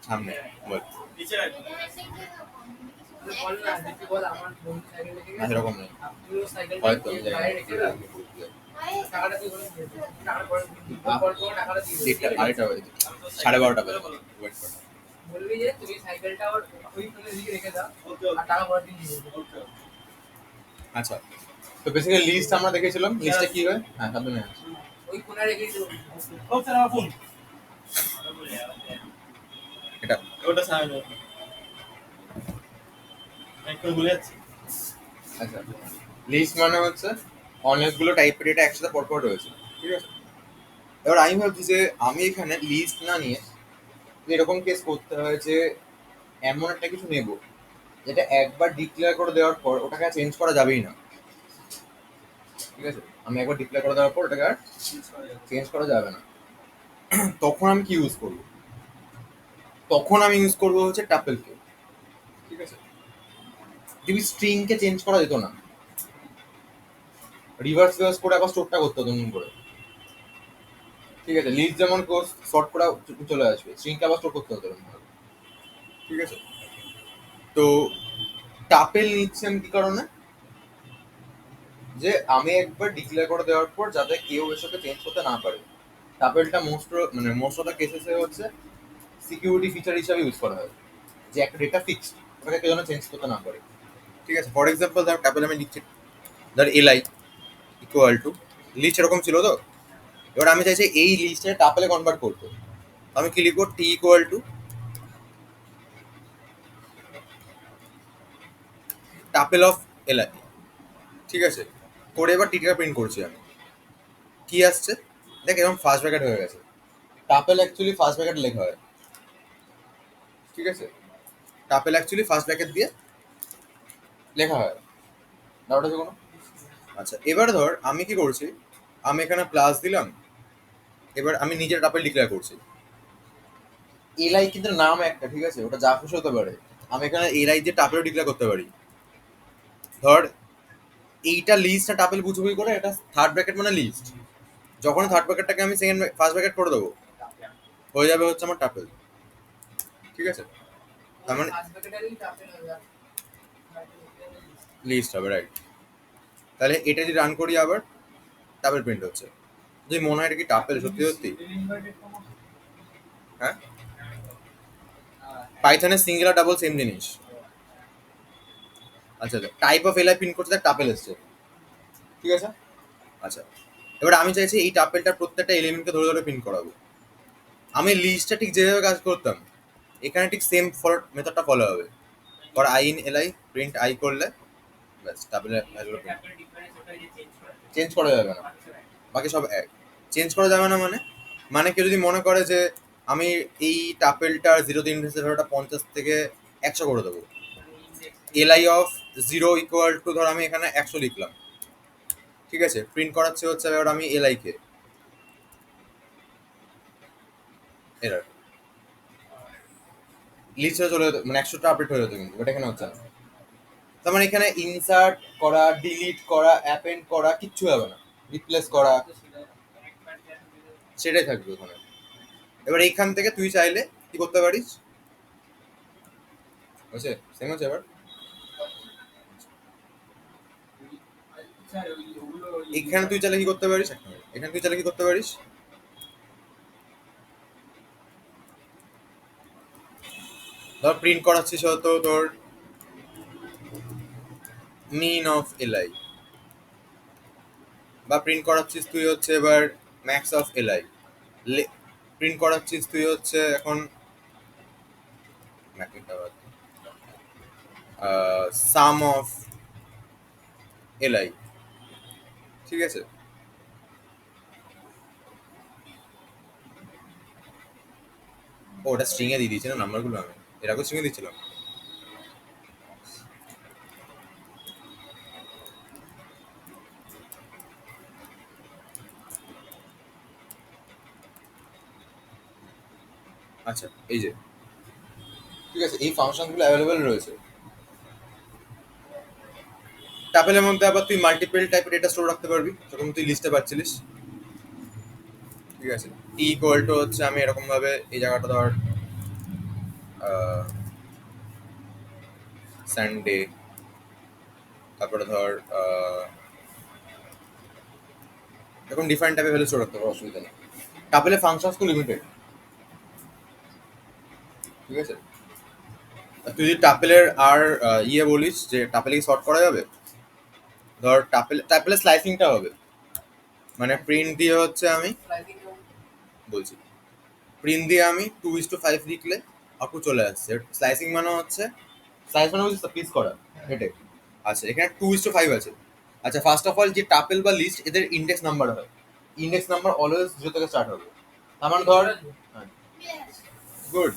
সামনে বল না সেরকম নেই হয়তো আমি জানি না দেড়টা আড়াইটা বাজে 12:30 বাজে ওয়েট কর বলবি যে তুমি সাইকেলটা ওই দিকে রেখে দাও আর টাকা পরে দিয়ে দিও আচ্ছা তো বেসিক্যালি লিস্ট আমরা দেখেছিলাম লিস্টে কি হয় হ্যাঁ সামনে ওই কোণা রেখে দিও ও স্যার আমার ফোন এটা ওটা সামনে একটু ভুলে যাচ্ছি আচ্ছা লিস্ট মানে হচ্ছে অনেকগুলো টাইপের এটা একসাথে পরপর রয়েছে ঠিক আছে এবার আমি ভাবছি যে আমি এখানে লিস্ট না নিয়ে এরকম কেস করতে হয় যে এমন একটা কিছু নেব যেটা একবার ডিক্লেয়ার করে দেওয়ার পর ওটাকে আর চেঞ্জ করা যাবেই না ঠিক আছে আমি একবার ডিক্লেয়ার করে দেওয়ার পর ওটাকে আর চেঞ্জ করা যাবে না তখন আমি কি ইউজ করব তখন আমি ইউজ করবো হচ্ছে টাপেলকে ঠিক আছে যদি স্ট্রিংকে চেঞ্জ করা যেত না রিভার্স রিভার্স করে আবার স্টোরটা করতে হতো নতুন করে ঠিক আছে লিস্ট যেমন শর্ট করে চলে আসবে স্ট্রিংকে আবার স্টোর করতে হতো ঠিক আছে তো টাপেল নিচ্ছে আমি কি কারণে যে আমি একবার ডিক্লেয়ার করে দেওয়ার পর যাতে কেউ এসবে চেঞ্জ করতে না পারে টাপেলটা মোস্ট অফ দ্য কেসেসে হচ্ছে সিকিউরিটি ফিচার হিসাবে ইউজ করা হয় যে একটা ডেটা ফিক্সড ওটাকে কেউ যেন চেঞ্জ করতে না পারে ঠিক আছে ফর এক্সাম্পল ধর টাপেল আমি লিখছি ধর এলআই ইকুয়াল টু লিস্ট এরকম ছিল তো এবার আমি চাইছি এই লিস্টে টাপেলে কনভার্ট করতে আমি কি লিখবো T equal to টাপেল of LI ঠিক আছে করে এবার টিটা প্রিন্ট করছি আমি কি আসছে দেখ এরকম ফার্স্ট ব্র্যাকেট হয়ে গেছে টাপেল অ্যাকচুয়ালি ফার্স্ট ব্র্যাকেট লেখা হয় ঠিক আছে টাপেল অ্যাকচুয়ালি ফার্স্ট ব্র্যাকেট দিয়ে লেখা হয় ডাউট আছে কোনো আচ্ছা এবার ধর আমি কি করছি আমি এখানে প্লাস দিলাম এবার আমি নিজের টাপেল ডিক্লেয়ার করছি এলআই কিন্তু নাম একটা ঠিক আছে ওটা যা খুশি হতে পারে আমি এখানে এলআই দিয়ে টাপেলও ডিক্লেয়ার করতে পারি ধর এইটা লিস্ট আর টাপেল বুঝবই করে এটা থার্ড ব্র্যাকেট মানে লিস্ট যখন থার্ড ব্র্যাকেটটাকে আমি সেকেন্ড ফার্স্ট ব্র্যাকেট করে দেবো হয়ে যাবে হচ্ছে আমার টাপেল ঠিক আছে তার মানে লিস্ট হবে রাইট তাহলে এটা যদি রান করি আবার টাপেল প্রিন্ট হচ্ছে যদি মনে হয় এটা কি টাপেল সত্যি সত্যি হ্যাঁ পাইথনের সিঙ্গুলার ডাবল সেম জিনিস আচ্ছা টাইপ অফ এলআই প্রিন্ট করতে টাপেল এসছে ঠিক আছে আচ্ছা এবার আমি চাইছি এই টাপেলটার প্রত্যেকটা এলিমেন্টকে ধরে ধরে প্রিন্ট করাবো আমি লিস্টটা ঠিক যেভাবে কাজ করতাম এখানে ঠিক সেম মেথডটা ফলো হবে পর I in LI print I করলে ব্যাস টাপেল চেঞ্জ করা যাবে না বাকি সব এক চেঞ্জ করা যাবে না মানে মানে কেউ যদি মনে করে যে আমি এই টাপেলটার জিরো ইনভেস্টের ভ্যালুটা 50 থেকে 100 করে দেবো LI of zero equal to ধর আমি এখানে 100 লিখলাম ঠিক আছে প্রিন্ট করাচ্ছে হচ্ছে এবার আমি এলআই কে এরার লিস্টে চলে যেত মানে 100টা আপডেট হয়ে যেত কিন্তু এটা এখানে হচ্ছে না তার মানে এখানে ইনসার্ট করা ডিলিট করা অ্যাপেন্ড করা কিচ্ছু হবে না রিপ্লেস করা সেটাই থাকবে ওখানে এবার এইখান থেকে তুই চাইলে কি করতে পারিস বুঝছে সেম হচ্ছে এবার এখানে তুই চাইলে কি করতে পারিস এখানে তুই চাইলে কি করতে পারিস ধর প্রিন্ট করাচ্ছিস হয়তো তোর মিন অফ এলআই বা প্রিন্ট করাচ্ছিস তুই হচ্ছে এবার ম্যাক্স অফ এলআই প্রিন্ট করাচ্ছিস তুই হচ্ছে এখন সাম অফ এলআই ঠিক আছে ওটা স্ট্রিং এ দিয়ে দিয়েছি না নাম্বারগুলো আমি এর আগে স্ট্রিং এ দিচ্ছিলাম আচ্ছা এই যে ঠিক আছে এই ফাংশনগুলো অ্যাভেলেবেল রয়েছে টাপেলের মধ্যে আবার তুই মাল্টিপল টাইপের ডেটা স্টোর রাখতে পারবি যখন তুই লিস্টে পাচ্ছিলিস ঠিক আছে টি ইকুয়াল টু হচ্ছে আমি এরকম ভাবে এই জায়গাটা ধর সানডে, তারপরে ধর এরকম ডিফারেন্ট টাইপের ভ্যালু স্টোর করতে পারো, অসুবিধা নেই। টাপেলে ফাংশনস তো লিমিটেড, ঠিক আছে? আর তুই যদি টাপেলের আর বলিস যে টাপেলে কি সর্ট করা যাবে, ধর টাপেলে স্লাইসিংটা হবে, মানে প্রিন্ট দিয়ে হচ্ছে আমি বলছি, প্রিন্ট দিয়ে আমি 2:5 লিখলে আউটপুট চলে আসছে। স্লাইসিং মানে হচ্ছে, স্লাইস মানে হচ্ছে পিস করা, এটাই। আচ্ছা, এখানে 2:5 আছে। আচ্ছা, ফার্স্ট অফ অল যে টাপেল বা লিস্ট, এদের ইন্ডেক্স নাম্বার হয়। ইন্ডেক্স নাম্বার অলওয়েজ 0 থেকে স্টার্ট হবে। আমার ধর, গুড,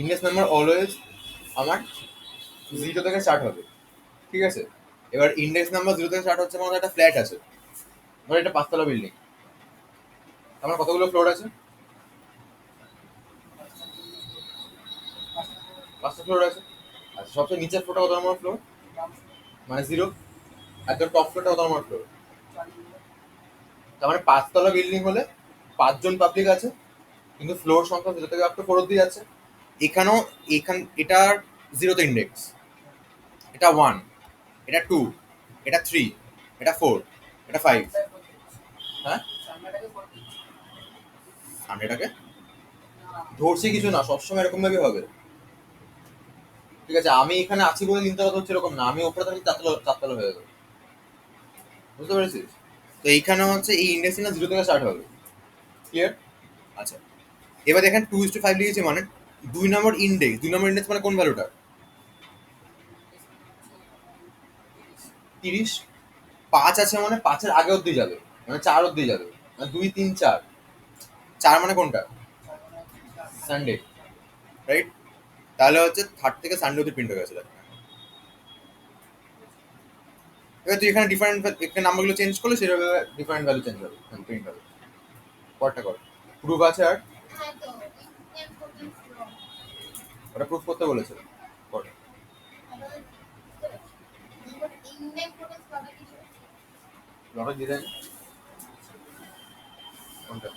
ইন্ডেক্স নাম্বার অলওয়েজ আমার 0 থেকে স্টার্ট হবে, ঠিক আছে? এবার ইন্ডেক্স নাম্বার 0 থেকে স্টার্ট হচ্ছে, মানে একটা ফ্ল্যাট আছে, ধর এটা 5 তলা বিল্ডিং, আমার কতগুলো ফ্লোর আছে? 5টা ফ্লোর আছে। আচ্ছা, সবচেয়ে নিচের ফ্লোরটা কত নম্বর ফ্লোর? মানে 0। আর তোর টপ ফ্লোরটা কত নম্বর ফ্লোর? তার মানে 5 তলা বিল্ডিং হলে 5 জন পাবলিক আছে, কিন্তু ফ্লোর সংখ্যা 0 থেকে আপ টু 4 অব্দি আছে। এখানেও, এটার 0তে ইন্ডেক্স, এটা 1, এটা 2, এটা 3, এটা 4, এটা 5। হ্যাঁ, সানডেটাকে ধরছি কিছু না, সবসময় এরকম ভাবে হবে, ঠিক আছে? আমি এখানে আছি বলে তিনতলা কথা হচ্ছে এরকম না, আমি ওপরে থাকি 4তলা হয়ে যাবে, বুঝতে পেরেছিস? তো এইখানে হচ্ছে এই ইন্ডেক্স না 0 থেকে স্টার্ট হবে, ক্লিয়ার? আচ্ছা, এবার দেখেন 2:5 লিখেছে, মানে 2 নম্বর ইন্ডেক্স মানে কোন ভ্যালুটা? 30। 5 আছে মানে 5-এর আগে অব্দি যাবে, মানে 4 অব্দি যাবে, মানে 2, 3, 4। 4 মানে কোনটা? Sunday, right? তাহলে হচ্ছে থার্ড থেকে সানডে অব্দি প্রিন্ট হয়ে গেছে, দেখ। এবার তুই এখানে ডিফারেন্ট, এখানে নাম্বারগুলো চেঞ্জ করলে সেভাবে ডিফারেন্ট ভ্যালু চেঞ্জ হবে, প্রিন্ট হবে। কটা কর, প্রুফ আছে আর ওটা প্রুফ করতে বলেছে, কর। লটা দিয়ে দেন, কোনটা?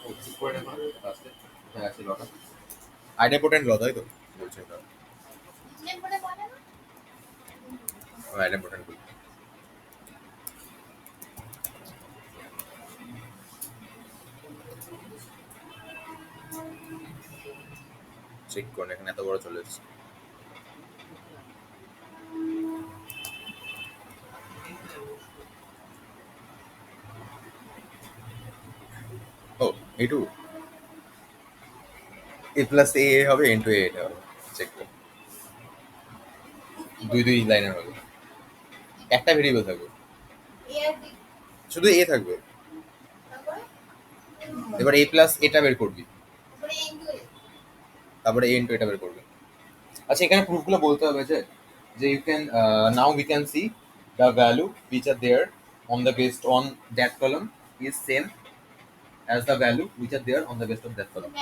ও, ঠিক করে নেব লাস্টে, কোথায় আছে লটা? আইডিয়া পোটেন্ট ল, তাই তো বলছে এটা? আইডিয়া পোটেন্ট বলি। চেক করুন, এখানে এত বড় চলে এসেছে। ও, এইটু এ প্লাস এ হবে, ইন্টু এ এটা হবে, চেক কর। 2 লাইনের হবে, একটা ভেরিয়েবল থাকবে, শুধু এ থাকবে। এবার এ প্লাস এটা বের করবি, তারপরে এ ইন্টু এটা বের করবি। আচ্ছা, এখানে প্রুফগুলো বলতে হবে যে, you can now we can see the value which are there on the based on that column is same as the value which are there on the based of that column.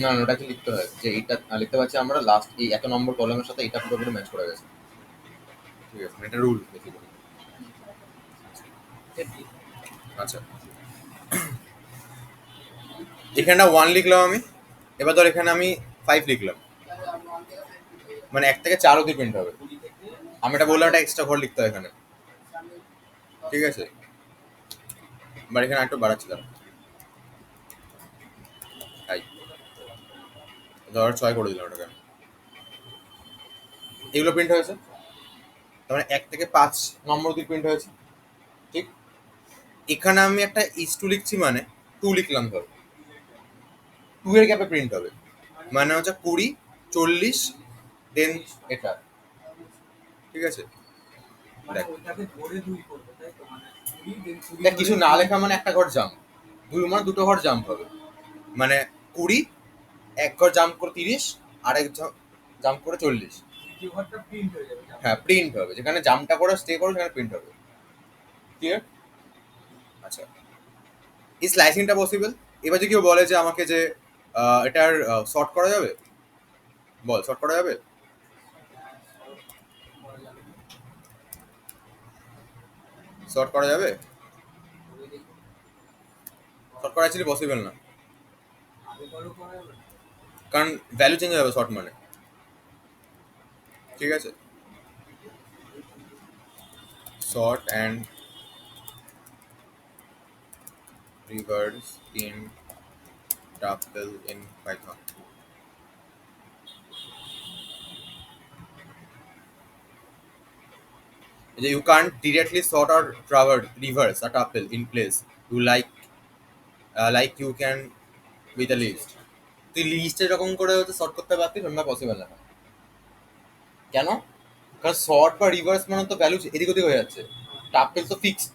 না না, ওটাকে লিখতে হয় যে এটা লিখতে পারছি আমরা লাস্ট এই এত নম্বর কলামের সাথে এটা পুরোপুরি ম্যাচ করে গেছে, ঠিক আছে? এটা রুল বেসিক্যালি। আচ্ছা, এখানটা 1 লিখলাম আমি, এবার ধর এখানে আমি 5 লিখলাম, মানে 1 থেকে 4 অব্দি প্রিন্ট হবে। আমি এটা বললাম, একটা এক্সট্রা ঘর লিখতে হয় এখানে, ঠিক আছে? এবার এখানে একটু বাড়াচ্ছিলাম, তাই ধর 6 করে দিলাম ওটাকে, এগুলো প্রিন্ট হয়েছে, তার মানে 1 থেকে 5 নম্বর অব্দি প্রিন্ট হয়েছে, ঠিক? এখানে আমি একটা ইস 2 লিখছি, মানে 2 লিখলাম, ধর 2 এর গ্যাপে প্রিন্ট হবে, মানে হচ্ছে 20, 40, দেন এটা, ঠিক আছে? দেখ, দেখ কিছু না লেখা মানে একটা ঘর জাম্প, 2 মানে 2টো ঘর জাম্প হবে, মানে 20, এক ঘর জাম্প করে 30, আরেক জাম্প করে 40। হ্যাঁ, প্রিন্ট হবে, যেখানে জাম্পটা করে স্টে করে সেখানে প্রিন্ট হবে, ক্লিয়ার? আচ্ছা, এই স্লাইসিংটা পসিবল। এবার যদি কেউ বলে যে আমাকে যে এটার শর্ট করা যাবে, বল শর্ট করা যাবে? শর্ট করা যাবে? শর্ট করা অ্যাকচুয়ালি পসিবল না, কারণ ভ্যালু চেঞ্জ হয়ে যাবে শর্ট মানে। ঠিক আছে, short and reverse in tuple in Python. You can't directly sort or traverse reverse a tuple in place. You like you can with a list. তুই লিস্টে এরকম করে হচ্ছে শর্ট করতে পারতিস, অন্য পসিবল না। কেন? কারণ শর্ট বা রিভার্স মানে তো ভ্যালু এদিক ওদিক হয়ে যাচ্ছে, টাপেল তো ফিক্সড।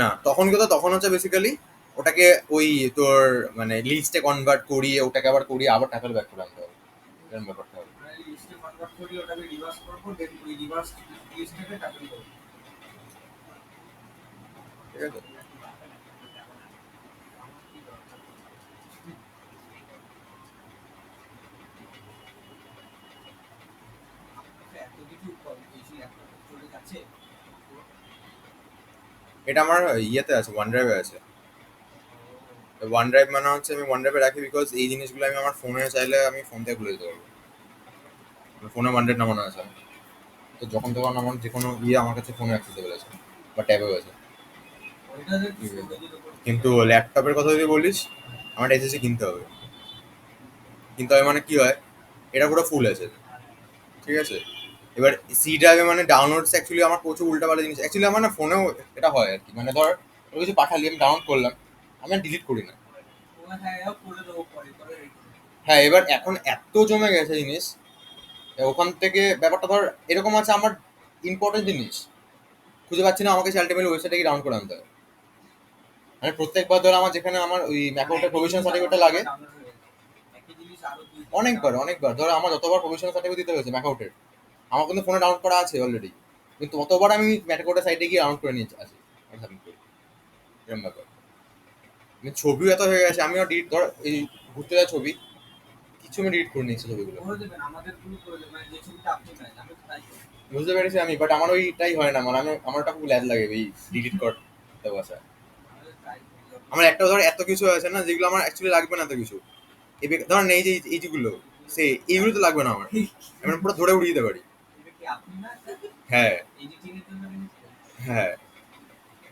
না তখন কি হতো, তখন হচ্ছে বেসিক্যালি ওটাকে ওই তোর মানে লিস্টে কনভার্ট করিয়ে ওটাকে আবার করিয়ে আবার টাপেল ব্যাক করে আনতে হবে, এরকম ব্যাপারটা হবে। ঠিক আছে, এটা আমার ইয়েতে আছে, ওয়ান ড্রাইভে আছে। ওয়ান ড্রাইভ মানে হচ্ছে আমি ওয়ান ড্রাইভে রাখি বিকজ এই জিনিসগুলো আমি আমার ফোনে চাইলে আমি ফোন থেকে খুলে দিতে পারবো। ফোনে ওয়ান ড্রাইভ নামানো আছে, তো যখন তখন আমার যে কোনো ইয়ে আমার কাছে ফোনে অ্যাক্সেসেবল আছে বা ট্যাবেও আছে। কিন্তু ল্যাপটপের কথা যদি বলিস, আমার এসএসডি কিনতে হবে। কিনতে হবে মানে কি হয়, এটা পুরো ফুল আছে। ঠিক আছে, এবার সি ড্রাইভে মানে ডাউনলোডস অ্যাকচুয়ালি আমার প্রচুর উল্টাপাল্টা জিনিস অ্যাকচুয়ালি আমার না ফোনেও এটা হয় আর কি, মানে ধর কোনো কিছু পাঠালি আমি ডাউনলোড করলাম, আমি ডিলিট করি না। হ্যাঁ, এবার এখন এত জমে গেছে জিনিস, ওখান থেকে ব্যাপারটা ধর এরকম আছে, আমার ইম্পর্টেন্ট জিনিস খুঁজে পাচ্ছি না, আমাকে আলটিমেটলি ওয়েবসাইটে গিয়ে ডাউনলোড করে আনতে হবে। মানে প্রত্যেকবার ধর আমার যেখানে আমার ওই ম্যাকআউটের প্রভিশন সার্টিফিকেটটা লাগে, অনেকবার ধর আমার যতবার প্রভিশন সার্টিফিকেট দিতে হয়েছে ম্যাকআউটের, আমার কিন্তু ফোনে ডাউনলোড করা আছে অলরেডি, কিন্তু ততবার আমি ম্যাকআউটের সাইটে গিয়ে ডাউনলোড করে নিয়েছি আছে, এরকম ব্যাপার। মানে ছবিও এত হয়ে গেছে, আমিও ডিলিট ধর এই ঘুরতে যাওয়া ছবি কিছু আমি ডিলিট করে নিয়েছি ছবিগুলো। বুঝতে পেরেছি আমি, বাট আমার ওইটাই হয় না, মানে আমি আমার ওটা খুব ল্যাদ লাগে এই ডিলিট করতে বসা। আমার একটা ধর এত কিছু আছে না যেগুলো আমার অ্যাকচুয়ালি লাগবে না, এত কিছু ধর এই যে এই যেগুলো সে এইগুলো তো লাগবে না আমার, আমি পুরো ধরে উড়িয়ে দিতে পারি। হ্যাঁ হ্যাঁ,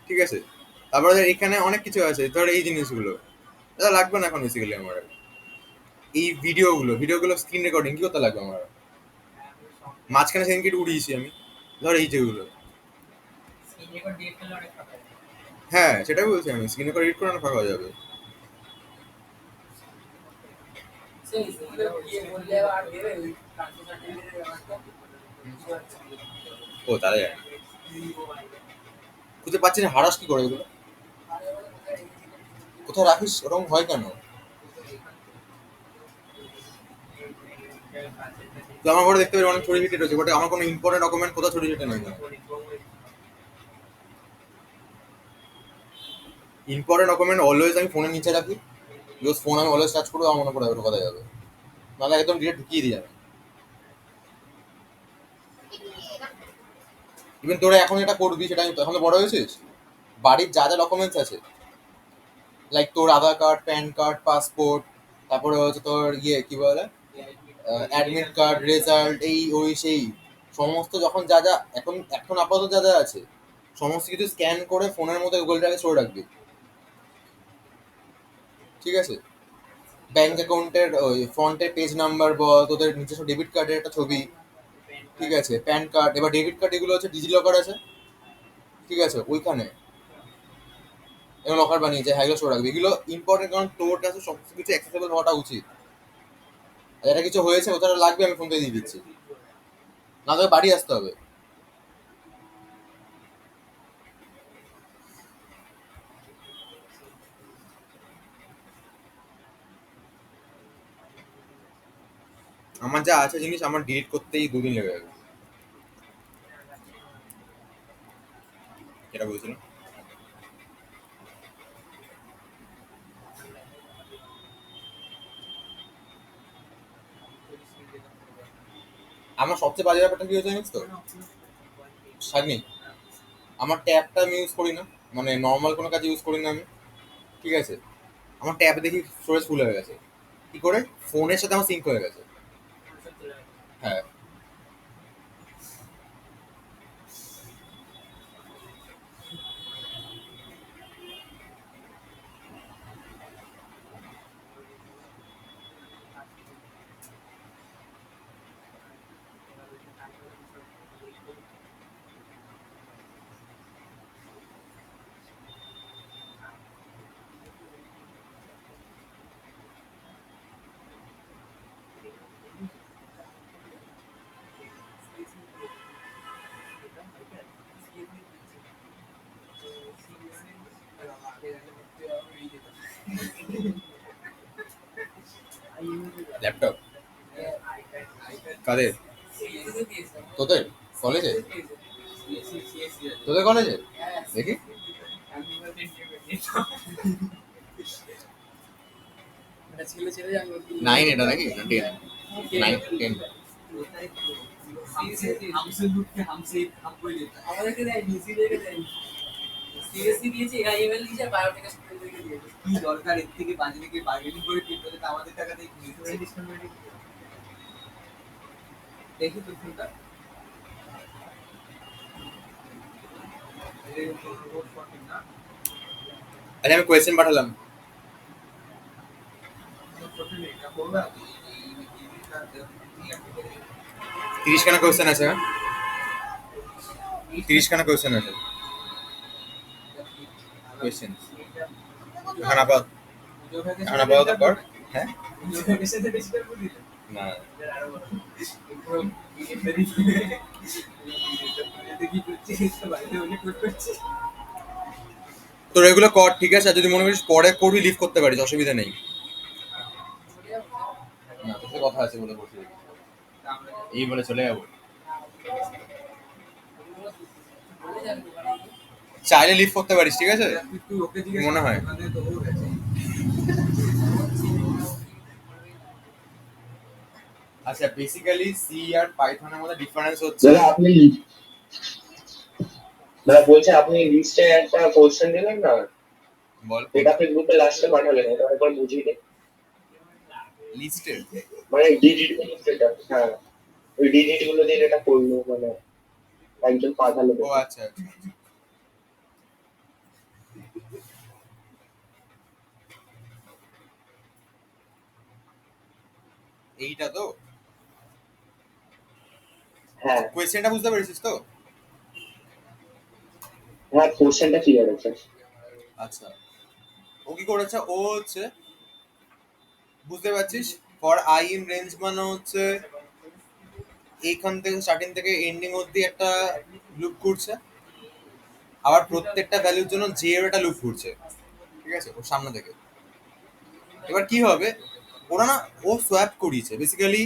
ঠিক আছে। তারপরে ধর এখানে অনেক কিছু আছে, ধর এই জিনিসগুলো এটা লাগবে না এখন বেসিক্যালি আমার। এই ভিডিওগুলো স্ক্রিন রেকর্ডিং কি করতে লাগবে আমার, মাঝখানে সেদিনকে একটু উড়িয়েছি আমি, ধর এই যেগুলো। হ্যাঁ সেটাই বলছি আমি, স্ক্রিন রেকর্ড এডিট করে না ফাঁকা হয়ে যাবে। ও তাহলে জানি, খুঁজে পাচ্ছি না, হারাস কি করে এগুলো, কোথায় রাখিস, ওরকম হয় কেন? তো আমার ঘরে দেখতে পারি অনেক ছড়িয়ে ছিটে রয়েছে, বাট আমার কোনো ইম্পর্টেন্ট ডকুমেন্ট কোথাও ছড়িয়ে ছিটে নেই। ইম্পর্টেন্ট ডকুমেন্ট অলওয়েজ আমি ফোনের নিচে রাখি, বিকজ ফোন আমি অলওয়েজ টাচ করবো, আমার মনে পড়ে ওটা কোথায় যাবে, নাহলে একদম ডিরেক্ট ঢুকিয়ে দিই আমি। ইভেন তোরা এখন এটা করবি, সেটা আমি এখন তো বড় হয়েছিস, বাড়ির যা যা ডকুমেন্টস আছে লাইক তোর আধার কার্ড, প্যান কার্ড, পাসপোর্ট, তারপরে হচ্ছে তোর ইয়ে কি বলে অ্যাডমিট কার্ড, রেজাল্ট, এই ওই সেই সমস্ত যখন যা যা এখন এখন আপাতত যা যা আছে সমস্ত কিছু স্ক্যান করে ফোনের মধ্যে গুগল ড্রাইভে স্টোর রাখবি। ঠিক আছে, ব্যাংক অ্যাকাউন্টের ওই ফ্রন্টের পেজ নাম্বার বল, তোদের নিজস্ব ডেবিট কার্ডের একটা ছবি, ঠিক আছে, প্যান কার্ড, এবার ডেবিট কার্ড এগুলো হচ্ছে ডিজি লকার আছে, ঠিক আছে, ওইখানে এগুলো লকার বানিয়েছে, হ্যাঁ এগুলো স্টোর রাখবি, এগুলো ইম্পর্টেন্ট, কারণ তোর কাছে সমস্ত কিছু অ্যাক্সেসেবল হওয়াটা উচিত। আর এটা কিছু হয়েছে ওটা লাগবে, আমি ফোন থেকে দিয়ে দিচ্ছি, না তোকে বাড়ি আসতে হবে। আমার যা আছে জিনিস আমার ডিলিট করতেই দুদিন লেগে যাবে, এটা বলছিলাম। আমার সবচেয়ে বাজে ব্যাপারটা কি হয়েছে জানিস তো, শাগনি, আমার ট্যাবটা আমি ইউজ করি না, মানে নর্মাল কোনো কাজে ইউজ করি না আমি, ঠিক আছে? আমার ট্যাব দেখি স্টোরেজ ফুল হয়ে গেছে, কি করে? ফোনের সাথে আমার সিঙ্ক হয়ে গেছে। হ্যাঁ। ল্যাপটপ কাদের? তোদের কলেজে? তোদের কলেজে দেখি। 9 এটা নাকি না 10? 9 10। কি দরকার এর থেকে বাজে থেকে বার্গেনিং করে কিনতে হলে আমাদের টাকা দিয়ে দেখি তো ফোনটা আচ্ছা আমি কোয়েশ্চেন পাঠালাম। 30 খানা কোয়েশ্চেন আছে, হ্যাঁ 30 খানা কোয়েশ্চেন আছে। কোয়েশ্চেন এখন আপাতত পর। হ্যাঁ না, তোর এগুলো কর, ঠিক আছে? আর যদি মনে করিস পরে করবি লিভ করতে পারিস, অসুবিধা নেই। না তোর সাথে কথা আছে বলে বসে রেখেছি। এই বলে চলে যাবো, চাইলে লিভ করতে পারিস, ঠিক আছে? মনে হয় আচ্ছা বেসিক্যালি সি আর পাইথনের মধ্যে ডিফারেন্স হচ্ছে। দাদা আপনি দাদা বলছেন আপনি লিস্টে একটা কোশ্চেন দিলেন না, বল এটা আপনি গ্রুপে লাস্টে পাঠালেন, এটা একবার বুঝিয়ে দিন। লিস্টের। মানে ডিজিট গুলো যেটা, হ্যাঁ ওই ডিজিট গুলো দিয়ে এটা করলো, মানে একজন পাঠালো ও দেখুন। আচ্ছা আচ্ছা। এইটা তো হ্যাঁ কোয়েশ্চেনটা বুঝতে পেরেছিস তো? হ্যাঁ কোশ্চেনটা ক্লিয়ার আছে। আচ্ছা ও কি করেছে, ও হচ্ছে বুঝতে পারছিস, ফর আই ইন রেঞ্জ মানে হচ্ছে এইখান থেকে স্টার্টিং থেকে এন্ডিং অবধি একটা লুপ ঘুরছে, আবার প্রত্যেকটা ভ্যালুর জন্য জে এর একটা লুপ ঘুরছে, ঠিক আছে? ওর সামনে থেকে। এবার কি হবে, ওরা না ও সোয়াপ করিয়েছে বেসিক্যালি।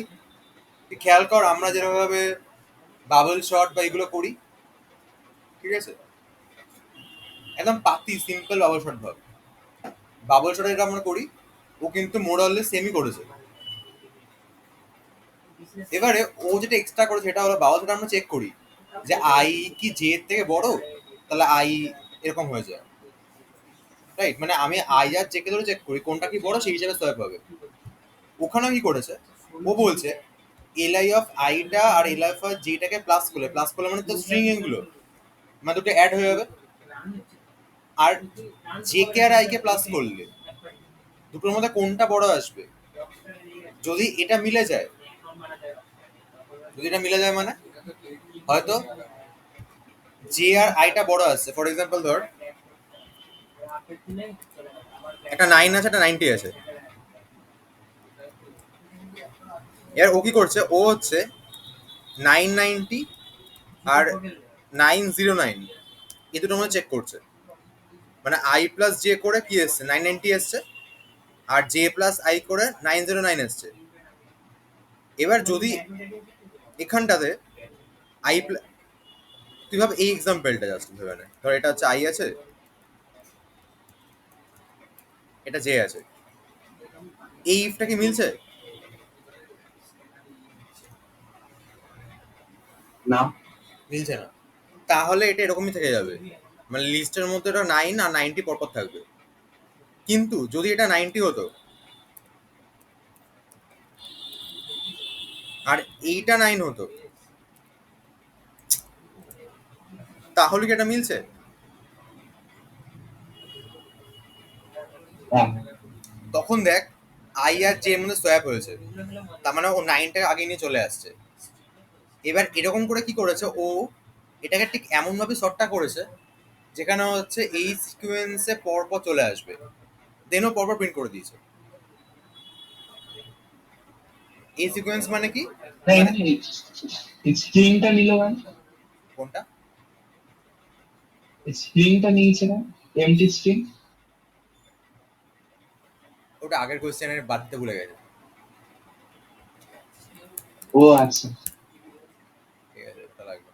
তুই খেয়াল কর আমরা যেভাবে বাবল শট বা এগুলো করি, ঠিক আছে? একদম পাতি সিম্পল বাবল শট ভাব, বাবল শট এটা আমরা করি, ও কিন্তু মোরালে সেমই করেছে। এবারে ও যেটা এক্সট্রা করেছে সেটা হলো বাবল শট আমরা চেক করি যে আই কি জে এর থেকে বড়, তাহলে আই এরকম হয়ে যায়, রাইট? মানে আমি আই আর জে কে ধরে চেক করি কোনটা কি বড়, সেই হিসাবে সোয়াপ হবে। ওখানে কি করেছে, ও বলছে এলআই অফ আইটা আর এলআই অফ জেটাকে প্লাস করলে মানে তো স্ট্রিং এগুলো মানে দুটো অ্যাড হয়ে যাবে। আর জে কে আর আই কে প্লাস করলে দুটোর মধ্যে কোনটা বড় আসবে, যদি এটা মিলে যায়, যদি এটা মিলে যায় মানে হয়তো জে আর আইটা বড় আসছে। ফর এক্সাম্পল ধর একটা 9 আছে, একটা 90 আছে। এর ও কি করছে, ও হচ্ছে 990 আর 909 এই দুটোর মধ্যে চেক করছে, মানে আই প্লাস জে করে কি এসছে 990 এসছে, আর জে প্লাস আই করে 909 এসছে। এবার যদি এখানটাতে আই, তুই ভাব এই এক্সাম্পলটা জাস্ট ভেবে নে, ধর এটা হচ্ছে আই আছে, এটা জে আছে, এই ইফটা কি মিলছে? না মিলছে না। তাহলে এটা এরকমই থেকে যাবে, মানে লিস্টের মধ্যে এটা 9 আর 90 পরপর থাকবে। কিন্তু যদি এটা 90 হতো আর এইটা 9 হতো, তাহলে কি এটা মিলছে? হ্যাঁ তখন দেখ আই আর জে এর মধ্যে সোয়াপ হয়েছে, তার মানে ও 9টাকে আগে নিয়ে চলে আসছে। এবার এরকম করে কি করেছে ও, এটাকে ঠিক এমন ভাবে শর্টটা করেছে যেখানে হচ্ছে এই সিকোয়েন্সে পরপর চলে আসবে, দেনও পরপর প্রিন্ট করে দিয়েছে। এই সিকোয়েন্স মানে কি, না মানে এখানে স্প্রিংটা নিল কেন? কোনটা? স্প্রিংটা নিয়েছে না, এমটি স্প্রিং। ওটা আগের কোয়েশ্চেনের বাড়তে ভুলে গেছে। ও আচ্ছা। ঠিক আছে, তা লাগবে।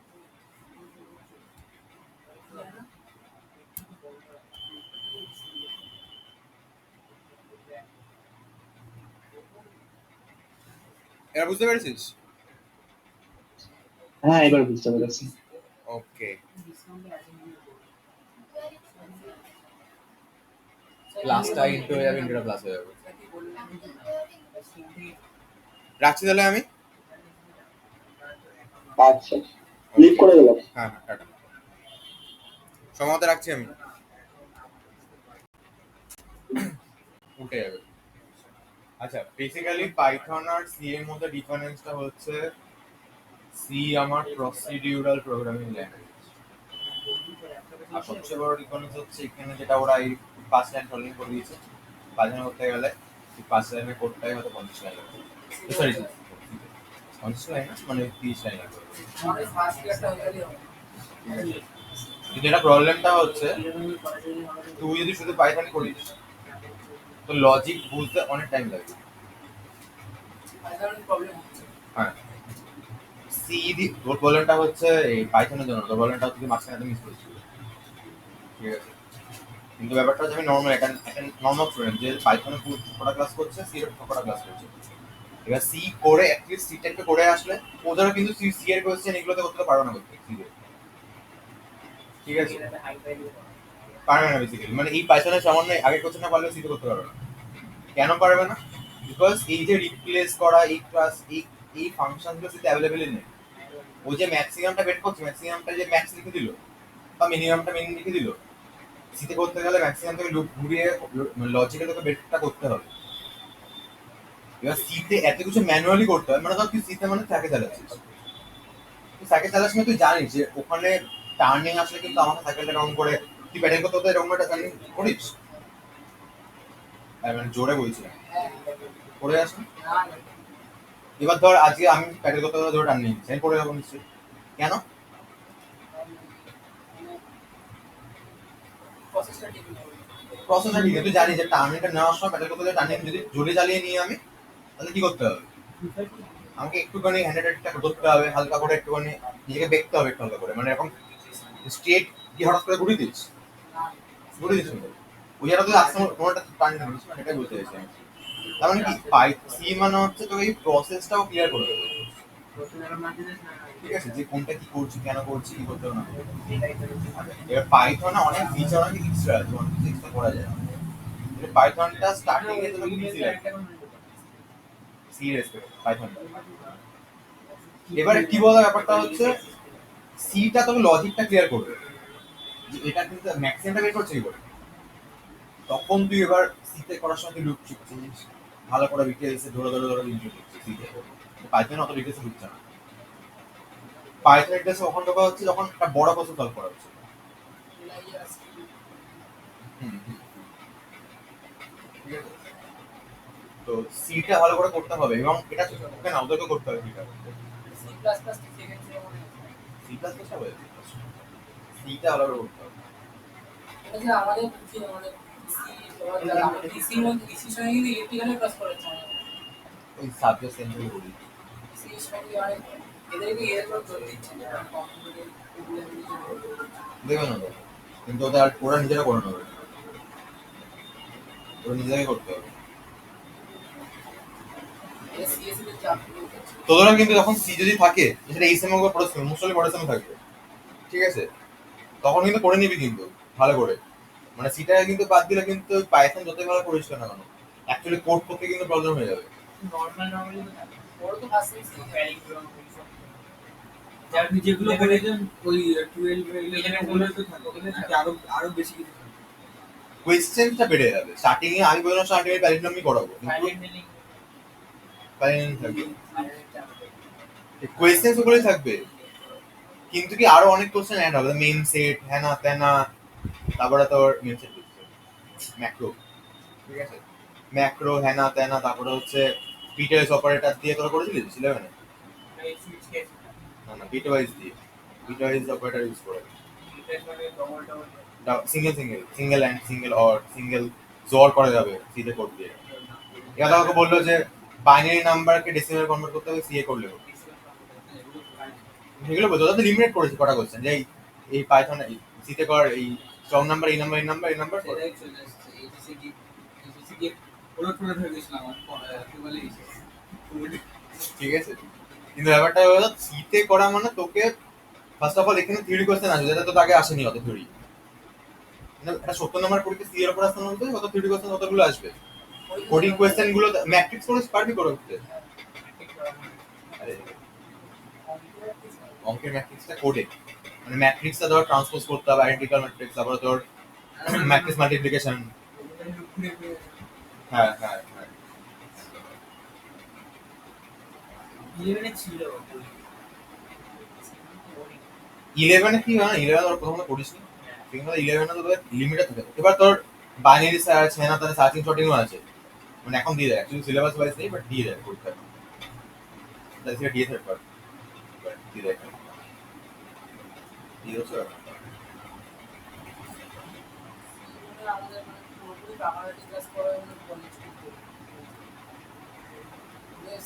এবার বুঝতে পেরেছিস? হ্যাঁ এবার বুঝতে পেরেছি। ওকে, প্লাসটা ইন্টু হয়ে যাবে, ইন্টুটা প্লাস হয়ে যাবে। রাখছি তাহলে আমি। আচ্ছা লিভ করে গেলাম। হ্যাঁ হ্যাঁ, টাটা। সময়মতো রাখছি আমি, উঠে যাবে। আচ্ছা, বেসিক্যালি পাইথন আর সি এর মধ্যে ডিফারেন্সটা হচ্ছে, সি আমার প্রসিডিউরাল প্রোগ্রামিং ল্যাঙ্গুয়েজ, আর সবচেয়ে বড় ডিফারেন্স হচ্ছে এখানে যেটা ওরা এই 5 লাইন সলভিং করে দিয়েছে। 5 লাইন করতে গেলে এই 5 লাইনের কোডটাই হয়তো 50 লাইন লাগবে, সরি 50 লাইন না, মানে 30 লাইন লাগবে। কিন্তু এটা প্রবলেমটা হচ্ছে, তুই যদি শুধু পাইথন করিস তো লজিক বুঝতে অনেক টাইম লাগবে। হ্যাঁ, সি দি তোর প্রবলেমটা হচ্ছে এই পাইথনের জন্য, তোর প্রবলেমটা হচ্ছে মাঝখানে মিস করেছিস, ঠিক আছে? কিন্তু ব্যাপারটা হচ্ছে আমি নর্মাল একটা নর্মাল স্টুডেন্ট যে পাইথনে কটা ক্লাস করছে, সি এর কটা ক্লাস করছে। এবার সি করে অ্যাটলিস্ট সি টাইপে করে আসলে ওদেরও কিন্তু সি এর কোয়েশ্চেন এগুলোতে করতে পারো না করতে, ঠিক আছে? পারবে না বেসিক্যালি, মানে এই পাইথনের সামান্য আগের কোয়েশ্চেন না পারলে সিতে করতে পারবে না। কেন পারবে না? বিকজ এই যে রিপ্লেস করা এই ক্লাস এই ফাংশনগুলো সিতে অ্যাভেলেবেলই নেই। ও যে ম্যাক্সিমামটা বের করছে, ম্যাক্সিমামটা যে ম্যাক্স লিখে দিল বা মিনিমামটা মিন লিখে দিল, সিতে করতে গেলে ম্যাক্সিমাম থেকে লুপ ঘুরিয়ে লজিকে তোকে বেরটা করতে হবে। এবার সিতে এত কিছু ম্যানুয়ালি করতে হয়, মানে ধর তুই সিতে মানে সাইকেল চালাচ্ছিস, তুই সাইকেল চালাচ্ছিস মানে তুই জানিস যে ওখানে টার্নিং আসলে কিন্তু আমাকে সাইকেলটা রাউন্ড করে তুই প্যাডেল করতে হতে এরকম একটা টার্নিং করিস। মানে জোরে বলছি না, করে আসি। এবার ধর আজকে আমি প্যাডেল করতে হতে ধরে টার্নিং সেম করে যাবো নিশ্চয়ই। কেন? প্রসেসটা ঠিক আছে, তুই জানিস যে টার্নিংটা নেওয়ার সময় প্যাডেল করতে টার্নিং যদি জোরে চালিয়ে নিয়ে আমি, তাহলে কি করতে হবে? আমাকে একটুখানি হ্যান্ডেলটা ধরতে হবে হালকা করে, একটুখানি নিজেকে দেখতে হবে একটু হালকা করে, মানে এরকম স্ট্রেট কি হঠাৎ করে ঘুরিয়ে দিস, ঘুরিয়ে দিস কিন্তু ওই জায়গা তুই আসতে কোনোটা টার্নিং নিস, সেটাই বলতে চাইছি আমি। তার মানে কি সি মানে হচ্ছে তোকে এই প্রসেসটাও ক্লিয়ার করে দেবে, ঠিক আছে? যে কোনটা কি করছি, কেন করছি, কি করতে হবে না। এবার পাইথনে অনেক ফিচার অনেক এক্সট্রা আছে, অনেক কিছু এক্সট্রা করা যায়। পাইথনটা স্টার্টিং এ তোকে ইজি লাগে, সি রেসপেক্ট পাইথনটা। এবারে কি বলা ব্যাপারটা হচ্ছে, সিটা তোকে লজিকটা ক্লিয়ার করবে যে এটা কিন্তু ম্যাক্সিমামটা বের করছে কি করে। তখন তুই এবার সিতে করার সময় তুই লুপ শিখছিস, ভালো করে ডিটেলসে ধরে ধরে ধরে ইনপুট করছিস সিতে। পাইথনে অত ডিটেলসে ঢুকছে না। পাইথন ডিটেলসে ওখান ঢোকা হচ্ছে যখন একটা বড় প্রসেস সলভ করা হচ্ছে। হুম, হুম, ঠিক আছে? তো সিটা ভালো করে করতে হবে, এবং এটা তোকে না ওদেরকে করতে হবে। সি প্লাস প্লাসটা হয়ে যাবে, সিটা ভালো করে করতে হবে। ওই সাবজেক্ট সেন্টারে বলি দেবে না তো, কিন্তু ওদের ওরা নিজেরা করে নেবে, ওরা নিজেরাই করতে হবে। তোদেরও কিন্তু যখন সি যদি থাকে সেটা এই সেমে পড়াশোনা মোস্টলি পড়াশোনা থাকবে, ঠিক আছে, তখন কিন্তু করে নিবি কিন্তু ভালো করে, মানে সিটা কিন্তু বাদ দিলে কিন্তু পাইথন যতই ভালো করিস না কেন অ্যাকচুয়ালি কোড করতে কিন্তু প্রবলেম হয়ে যাবে। নর্মালি তো থাকে ওর তো ফার্স্ট সেম প্যারাগ্রাফ যার যেগুলো বলেছেন ওই 12 11 গুলো তো থাকে ওগুলো থাকে আরো বেশি কিছু থাকে কোয়েশ্চেনটা বেড়ে যাবে স্টার্টিং এ। আমি বললাম স্টার্টিং এ প্যালিন্ড্রোমই করাবো, কিন্তু সাইলেন্ট মিলিং প্যালিন্ড্রোম থাকবে, সাইলেন্ট কোয়েশ্চেন ওগুলোই থাকবে, কিন্তু কি আরো অনেক কোশ্চেন অ্যাড হবে, মেন সেট হ্যানা ত্যানা, তারপরে তোর মেন সেট ম্যাক্রো, ঠিক আছে, ম্যাক্রো হ্যানা ত্যানা, তারপরে হচ্ছে পিটার্স অপারেটর দিয়ে তোরা করেছিলিস 11 এ? সুইচ কেস না না, বিটওয়াইজ দিয়ে, বিটওয়াইজ অপারেটর ইউজ করে, রিপ্লেস মানে double double single single single and single or single জোর করা যাবে সিতে কোড দিয়ে। এবার আমাকে বললো যে বাইনারি নাম্বারকে ডেসিমাল কনভার্ট করতে হবে সিএ করলেও, সেগুলো বলতো তাদের লিমিটেড করেছে কটা কোশ্চেন যে এই পাইথন সিতে কর, এই স্ট্রং নাম্বার এই নাম্বার এই নাম্বার এই নাম্বার কর, সেটাই চলে আসছে এসএসসি কি ওরা পুরো ধরে গেছিলাম আমার কি বলে ঠিক আছে। কিন্তু ব্যাপারটা হলো সিতে করা মানে তোকে ফার্স্ট অফ অল এখানে থিওরি কোশ্চেন আসবে, যেটা তো আগে আসেনি অত থিওরি, মানে একটা 70 নাম্বার পরীক্ষা সি এর উপর আসতে হতে কত থিওরি কোশ্চেন কতগুলো আসবে, কোডিং কোশ্চেন গুলো ম্যাট্রিক্স করে পারবি করতে। আরে অঙ্কের ম্যাট্রিক্সটা কোডে, মানে ম্যাট্রিক্সটা ধর ট্রান্সপোজ করতে হবে, আইডেন্টিক্যাল ম্যাট্রিক্স, তারপরে তোর ম্যাট্রিক্স মাল্টিপ্লিকেশন। হ্যাঁ হ্যাঁ হ্যাঁ, 11 এ ছিল 11 এ কি হয় না, 11 ওর প্রথমত করিস নি, ঠিক আছে, 11 এ তো তোর লিমিটেড থাকে, এবার তোর বাইনারি সার্চ হ্যাঁ না তাহলে সার্চিং শর্টিংও আছে, মানে এখন দিয়ে দেয় অ্যাকচুয়ালি সিলেবাস ওয়াইজ নেই বাট দিয়ে দেয় পরীক্ষা, তাই সেটা দিয়ে থাকবে দিয়ে দেয় দিয়ে হচ্ছে ব্যাপার। আমাদের মানে পুরোপুরি বাংলা ক্লাস করা মানে কলেজ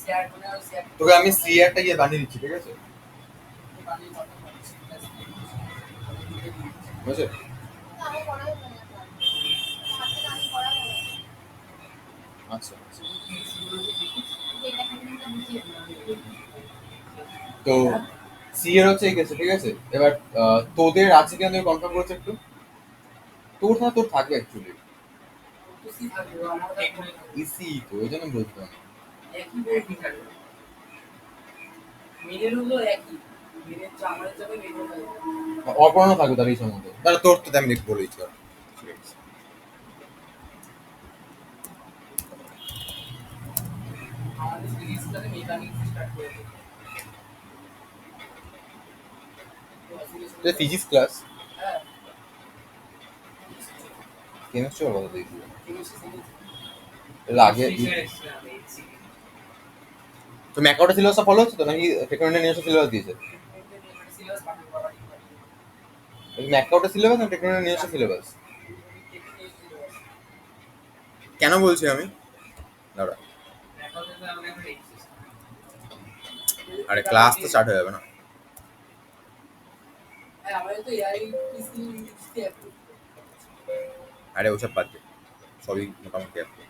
স্যার মানে স্যার তোকে আমি সি একটা ইয়ে বানিয়ে দিচ্ছি, ঠিক আছে, বানিয়ে কথা বলছি বুঝছে? আচ্ছা আচ্ছা। তো সি এর হচ্ছে এই কেসে, ঠিক আছে, এবার তোদের আছে কিনা তুই কনফার্ম করছে একটু, তোর না তোর থাকবে অ্যাকচুয়ালি খুশি থাকবে আমার ইসি, তো ওই জন্য বলতাম একই থাকবে মেয়ের হলো একই মেয়ের চামড়া যাবে মেয়ের অপরানো থাকবে তার এই সম্বন্ধে, তাহলে তোর তো আমি বলে দিচ্ছি আর। ঠিক আছে। আমাদের সিরিজটাতে মেকানিক্স স্টার্ট করে দেবে ফিজিক্স ক্লাস হ্যাঁ কেমিস্ট্রি আর কথা দিয়েছিল কেমিস্ট্রি এর আগে তো ম্যাকাউটা সিলেবাসটা ফলো হচ্ছে তো, নাকি টেকনোলজি নিয়ে সিলেবাস দিয়েছে? সিলেবাস পাঠাবো বাবা ম্যাকাউটা সিলেবাস না টেকনোলজি নিয়ে সিলেবাস? কেন বলছি আমি, দাঁড়া, আরে ক্লাস তো স্টার্ট হয়ে যাবে না, আমাদের তো এআই পিসি লিস্টে অ্যাপ্রুভ আরে ওসব বাদ দে, সবই মোটামুটি আছে।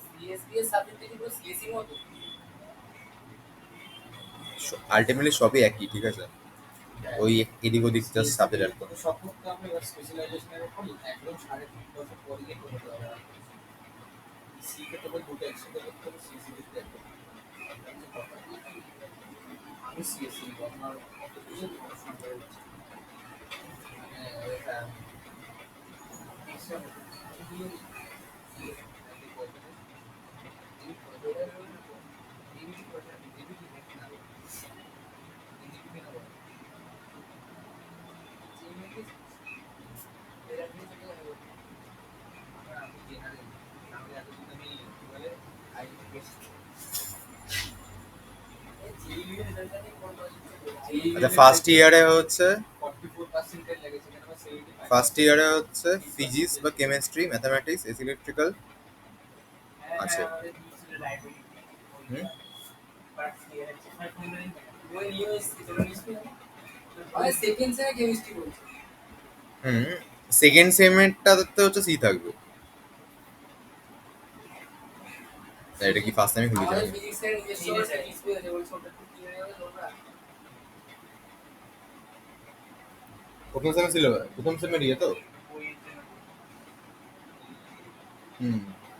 সিএসবি এর সাবজেক্টে কি পুরো সিএসসি মতো আলটিমেটলি সবই একই, ঠিক আছে, ওই এদিক ওদিক জাস্ট সাবজেক্ট অ্যাড করে। সব করতে আমরা এবার স্পেশালাইজেশনের উপর একদম 3.5 বছর পরে গিয়ে করতে হবে সি কে তো দুটো একসাথে করতে হবে সিসি দিতে হবে আমি সিএসসি আমার কত কিছু পড়াশোনা করে যাচ্ছি মানে এটা আচ্ছা ফার্স্ট ইয়ারে হচ্ছে 44% লেগেছে কেন 75 ফার্স্ট ইয়ারে হচ্ছে ফিজিক্স বা কেমিস্ট্রি, ম্যাথামেটিক্স, ইলেকট্রিক্যাল আছে। হুম সেকেন্ড সেমে কেমিস্ট্রি বলছে হুম, সেকেন্ড সেমেরটাতে হচ্ছে সি থাকবে, এটা কি ফার্স্ট টাইমে খুলেছি আমাদের আমি? ফিজিক্সের নিজস্ব ফিজিক্স বই আছে, বলছি ওটা একটু কিনে নেবে তোমরা। প্রথম সেমে সিলেবাস, প্রথম সেমের ইয়ে তো।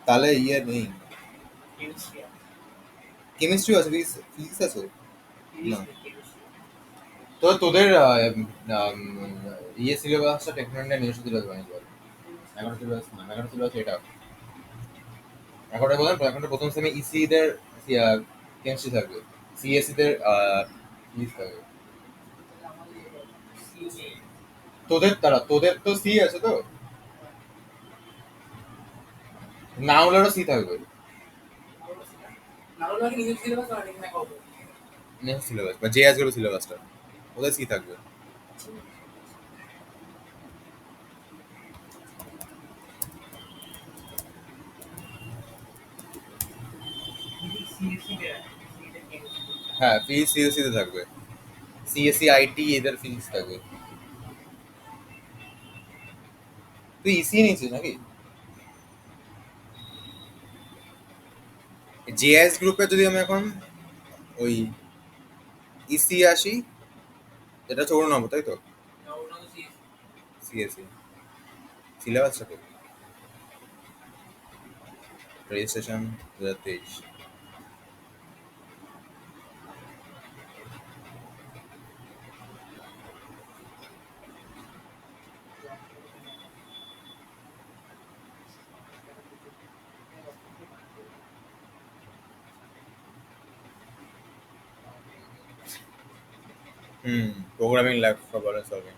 তাহলে ইয়ে নেই, কেমিস্ট্রি আছে, ফিজিক্স আছে না। তো তোদের ইয়ে সিলেবাসটা টেকনোলজি নিজস্ব সিলেবাস বানিয়ে দেবে। 11 সিলেবাস না, 11 সিলেবাস এটা এখনটা বলেন। এখনটা প্রথম সেমে ইসি দের কেমিস্ট্রি থাকবে, সিএসসি দের ফিজিক্স থাকবে। তোদের তো সি আছে তো, না হলেও সি থাকবে। না হলে নিজের সিলেবাস বানিয়ে না কবে। নেক্সট সিলেবাস বা জেএস গুলো সিলেবাসটা ওদের সি থাকবে। হ্যাঁ, ফিজিক্স সিএসসি তে থাকবে, সিএসসি আইটি এদের ফিজিক্স থাকবে। তুই ইসি নিয়েছিস নাকি? জেএস গ্রুপে যদি আমি এখন ওই ইসি আসি, এটা হচ্ছে 89, তাই তো? সিএসসি সিলেবাসটা তো registration 2023। Programming language for problem solving,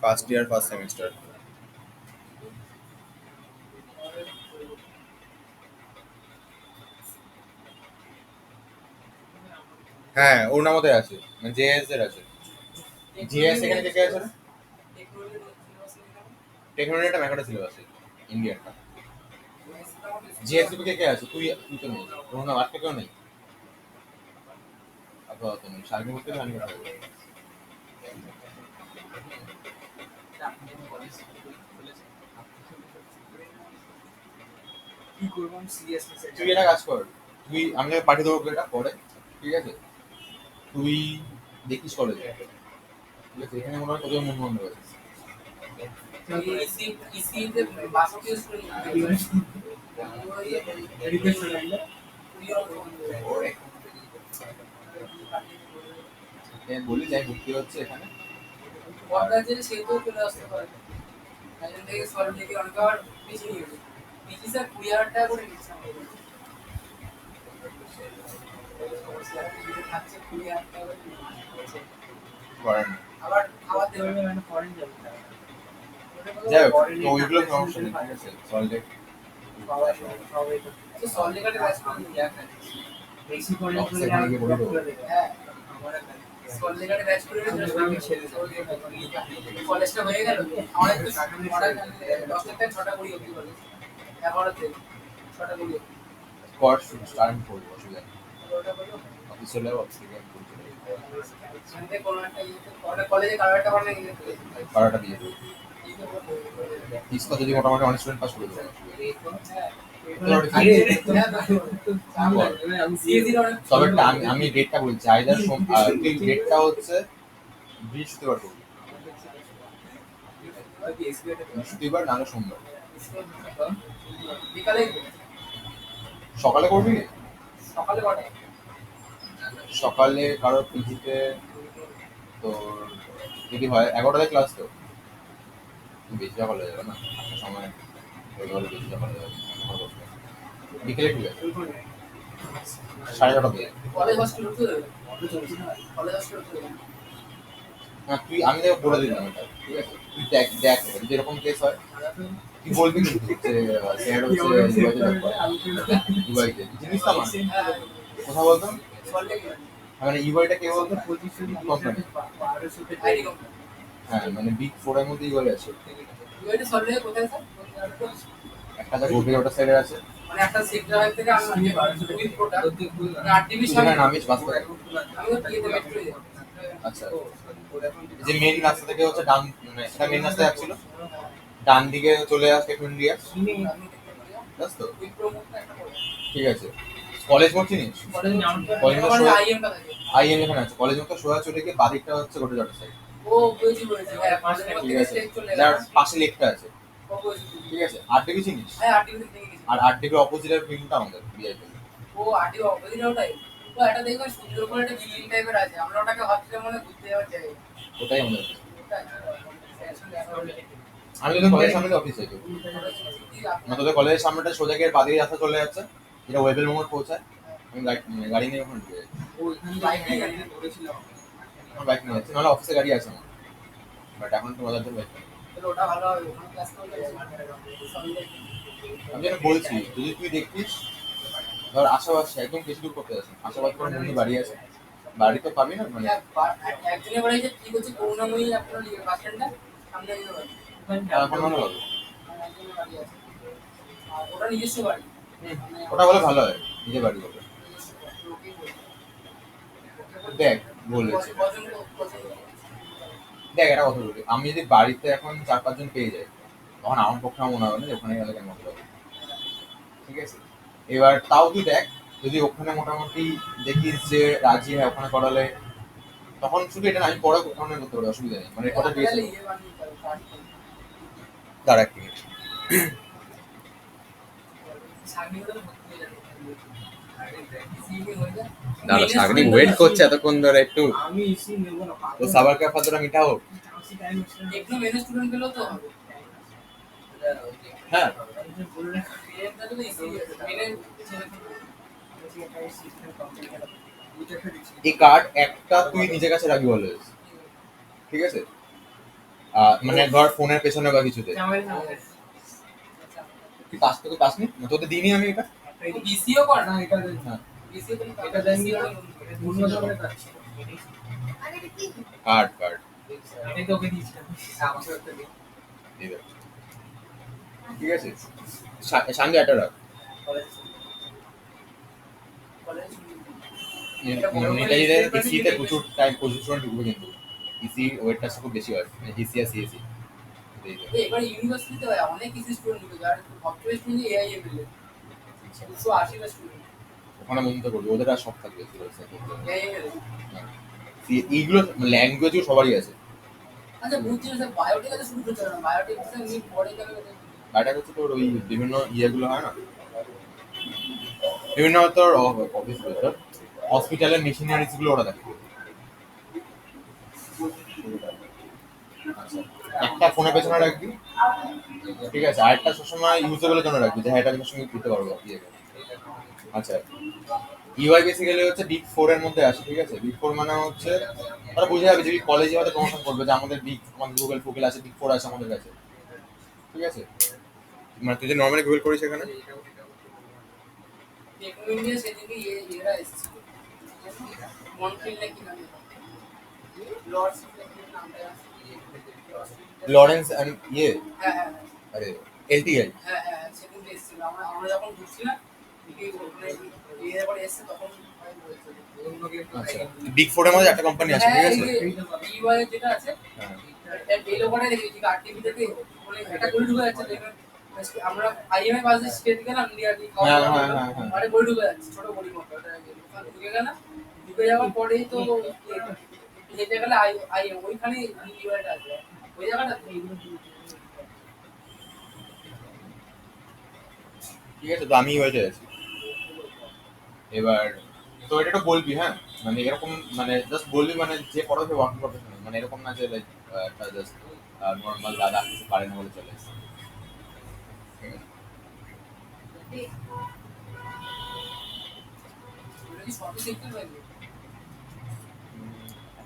first year first semester. হ্যাঁ, ওর নামতে আছে, মানে জেএস এর আছে। জেএস এখানে কে কে আছে? টেকনোলজিটা ম্যাকাটা সিলেবাসে ইন্ডিয়ানটা। জেএস গ্রুপে কে কে আছে? তুই তুই তো নেই, তোর নাম আটকে কেউ নেই আপাতত নেই। সার্ভিং করতে জানি কথা বলবো। কি করবো সিএসএস তুই এটা কাজ কর, তুই আমি তোকে পাঠিয়ে দেবো এটা পরে, ঠিক আছে? তুই দেখিস কলেজে, ঠিক আছে? এখানে মনে হয় তোদের মন বন্ধ আছে। ইসি ইসিতে বাসক ইউজ করি না। রিকোয়েস্ট লাগলে বলি যাই ভর্তি হচ্ছে এখানে। পর্দার জন্য সে তো চলে আসতে পারে। একজন থেকে সলভ থেকে অনেক আবার বেশি নিয়ে গেছে। পিজি স্যার 20,000 টাকা করে নিচ্ছে আমাদের। খাচ্ছে 20,000 টাকা করে নিচ্ছে। করেন আবার খাবার দেবে দেবে মানে ফরেন যাবে যাই হোক, তো ওইগুলো সমস্যা নেই, ঠিক আছে? সলভ তো সলভ লেখাটা ব্যাচ করে নিয়ে যায়। বেশি ফরেন অফিসে গিয়ে বলে দেবো। হ্যাঁ সলভ লেখাটা ব্যাচ করে নিয়ে কলেজটা হয়ে গেল। আমাদের তো 10 থেকে 6টা করি অবধি কলেজ। 11 থেকে 6টা করি অবধি। কোর্স স্টার্ট করবো, অসুবিধা নেই। ওটা বলো। অফিস চলে যাবো, অফিস থেকে এখানে কোনো একটা কলেজে কারো একটা বানাই দিতে। পাড়াটা দিয়ে দেবো। ইস্কো যদি মোটামুটি অনেক স্টুডেন্ট পাস করে দেবো। তবে আমি ডেটটা বলছি, আইদার তুই ডেটটা হচ্ছে বৃহস্পতিবার করবি, বৃহস্পতিবার নাহলে সোমবার। বিকালে সকালে করবি? সকালে কটা? সকালে কারোর পিজিতে তোর যদি হয় 11টাতে ক্লাস, তো বেশি সকাল হয়ে যাবে না, একটা সময় হয়ে গেলে বেশি সকাল হয়ে যাবে। বিকেলে ঠিক আছে, 6:30 থেকে। কলেজ হস্টেল উঠতে দেবে। কলেজ হস্টেল উঠতে দেবে। না তুই, আমি তোকে বলে দিলাম এটা, ঠিক আছে? তুই দেখ দেখ যদি এরকম কেস হয় তুই বলবি কিন্তু যে স্যার হচ্ছে ইউআইতে জিনিস তো আমার কথা বলতাম, মানে ইউআইটা কে বলতো? কোম্পানি। ID company. হ্যাঁ, মানে বিগ 4 এর মধ্যে ইউআই আছে। ইউআইটা সলভ লেখা কোথায় স্যার? একটা যা গোপি ওটা সাইডে আছে, মানে একটা সেক্টর থেকে আমি উইথ প্রোডাক্ট আরটিভি তুই সামনে যেখানে নামিস বাসে। আমি তো পিএতে মেট্রো যাই। আচ্ছা, যে মেইন রাস্তা থেকে হচ্ছে ডান, মানে এটা মেইন রাস্তা যাচ্ছিল, ডান দিকে চলে আস টেকনো ইন্ডিয়া, চিনি জাস তো? উইপ্রো মুখটা একটা করে ঠিক আছে। কলেজ মোড় চিনিস? কলেজ কলেজ মোড় আমার সোজা আইএমটা থাকে আইএম এখানে আছে, কলেজ মোড় সোজা চলে গিয়ে বাদিকটা হচ্ছে গোটে জটের সাইড, ও বুঝেছি হ্যাঁ পাঁচ ঠিক থেকে আছে? স্টেজ চলে যার গেল পাশে লেকটা আছে, ও বুঝেছি ঠিক আছে? আরটিভি চিনিস? হ্যাঁ আরটিভি থেকে গেছি আর আরটিভি অপোজিটের বিল্ডিংটা আমাদের ভিআইপি। ও আরটিভি অপোজিট ওটাই ও এটা দেখবে সুন্দর করে একটা বিল্ডিং টাইপের আছে আমরা ওটাকে ভাবছিলাম মানে ঘুরতে যাওয়ার জায়গা ওটাই আমাদের। ওটা আসলে দেখা হলো। আমি তোদের কলেজের সামনে অফিস যাই, না তোদের কলেজের সামনেটা সোজা গিয়ে বাদিকে রাস্তা চলে যাচ্ছে, যেটা ওয়েবেল মোড় পৌঁছায়। আমি গাড়ি নিয়ে ওখানে ঢুকে যাই। ওইখান থেকে গাড়িতে করেছিলাম আমার বাইক নিয়ে যাচ্ছি, নাহলে অফিসে গাড়ি আছে আমার, বাট এখন তো মজার জন্য বাইক নেই। তাহলে ওটা ভালো হবে ওখানে ক্লাস করলে সঙ্গে আমি যেন বলছি, যদি তুই দেখিস ধর আশাবাসী একদম বেশি দূর করতে যাচ্ছি, আশাবাদ করে মন্দির বাড়ি আছে, বাড়ি তো পাবি না মানে। একজনের বাড়ি যে ঠিক হচ্ছে করুণাময়ী আপনার বাস স্ট্যান্ডটা সামনে দিতে পারি এখন মনে হবে একজনের বাড়ি আছে আর ওটা নিজস্ব বাড়ি ওটা বলে ভালো হয়, নিজে বাড়ি হবে। দেখ বলেছে, দেখ এটা কথা বলি, আমি যদি বাড়িতে এখন 4-5 জন পেয়ে যাই, তখন আমার পক্ষে আমার মনে হবে না যে ওখানে গেলে কেমন হবে, ঠিক আছে? এবার তাও তুই দেখ, যদি ওখানে মোটামুটি দেখিস যে রাজি হয় ওখানে করালে, তখন শুধু এটা না, আমি পরে ওখানে করতে পারি, অসুবিধা নেই, মানে কথা দিয়েছে। দাঁড়া এক মিনিট, দাঁড়া সাগরিক ওয়েট করছে এতক্ষণ ধরে, একটু আমি ইসি নেব না তো সাবার কা ফাতরা মিঠা হোক। একটু মেনে স্টুডেন্ট পেলেও তো হবে হ্যাঁ এটা তো ইসি মেনে এই কার্ড একটা তুই নিজের কাছে রাখবি অলওয়েজ, ঠিক আছে? মানে ধর ফোনের পেছনে বা কিছুতে তুই পাস তোকে পাসনি না, তোদের দিইনি আমি এটা। বিসিও কর না এটা হ্যাঁ বিসিও তো এটা দেন অন্য ধরনের কাজ কার্ড কার্ড এই তো ওকে দিয়েছিলাম আমাকে একটা দিন দিয়ে দেব, ঠিক আছে? সঙ্গে একটা রাখ, কলেজ এটা ইসিতে প্রচুর টাইম প্রচুর সময় ঢুকবে, কিন্তু ইসি ওয়েটটা খুব বেশি হয়, ইসি আর সিএসি। এবার ইউনিভার্সিটিতে হয় অনেক কিছু স্টুডেন্ট ঢুকে যার সফটওয়্যার স্টুডেন্ট এআই এমএল 280 টা স্টুডেন্ট ওখানে মন তো করবে, ওদের আর সব থাকবে এআই এমএল এইগুলো ল্যাঙ্গুয়েজও সবারই আছে। আচ্ছা বুঝছি না স্যার বায়োটেক আছে শুরু করতে না বায়োটেক স্যার নি পড়ে গেল বাটা হচ্ছে তোর ওই বিভিন্ন ইয়েগুলো হয় না, বিভিন্ন তোর অফিস তোর হসপিটালের মেশিনারিজ গুলো ওরা দেখে। আচ্ছা, একটা ফোনের পেছনে রাখবি, ঠিক আছে? আরেকটা সবসময় ইউজেবলের জন্য রাখবি, যে হ্যাঁ এটা আমি সঙ্গে দিতে পারবো ইয়ে। আচ্ছা, ইউআই বেসিক্যালি হচ্ছে বিগ 4 এর মধ্যে আসে, ঠিক আছে? বিগ 4 মানে হচ্ছে তারা বুঝে যাবে যে কলেজে হয়তো প্রমোশন করবে যে আমাদের আমাদের গুগল ফুগল আছে, বিগ 4 আছে আমাদের কাছে, ঠিক আছে? মানে তুই যে নরমালি গুগল করিস এখানে টেকনো ইন্ডিয়া সেদিকে এরা এসেছিল মনফিল নাকি নামে লর্ডস নামটা লরেন্স এন্ড ইয়ে, হ্যাঁ হ্যাঁ আরে এলটিআই। হ্যাঁ হ্যাঁ সেদিন এসেছিল আমরা যখন ঢুকছিলাম দিকে ওখানে এর পরে এসে তখন আচ্ছা, বিগ 4 এর মধ্যে একটা কোম্পানি আছে, ঠিক আছে? ইউআই যেটা আছে হ্যাঁ এই লোকটা দেখি ঠিক আরটিভি থেকে মানে একটা করে ঢুকে যাচ্ছে দেখবেন আমরা আইএমএ পাশে স্টেট গেলাম ডিআরডি হ্যাঁ, হ্যাঁ, হ্যাঁ, হ্যাঁ। আরে বই ঢুকে যাচ্ছে ছোট বড়ি মতো ওটা ঢুকে গেল ঢুকে যাওয়ার পরেই তো এই জায়গাটা আইএম ওইখানে ইউআইটা আছে ওই জায়গাটা ঠিক আছে, তো আমি ওইটাই আছি এবার। তো এটা তো বলবি, হ্যাঁ মানে এরকম মানে জাস্ট বলবি, মানে যে পড়াবে ওয়ার্ক প্রফেশনাল, মানে এরকম না যে লাইক একটা জাস্ট নর্মাল দাদা কিছু পারে না বলে চলে এসেছে, ঠিক আছে? যদি সবই দেখতে পারবে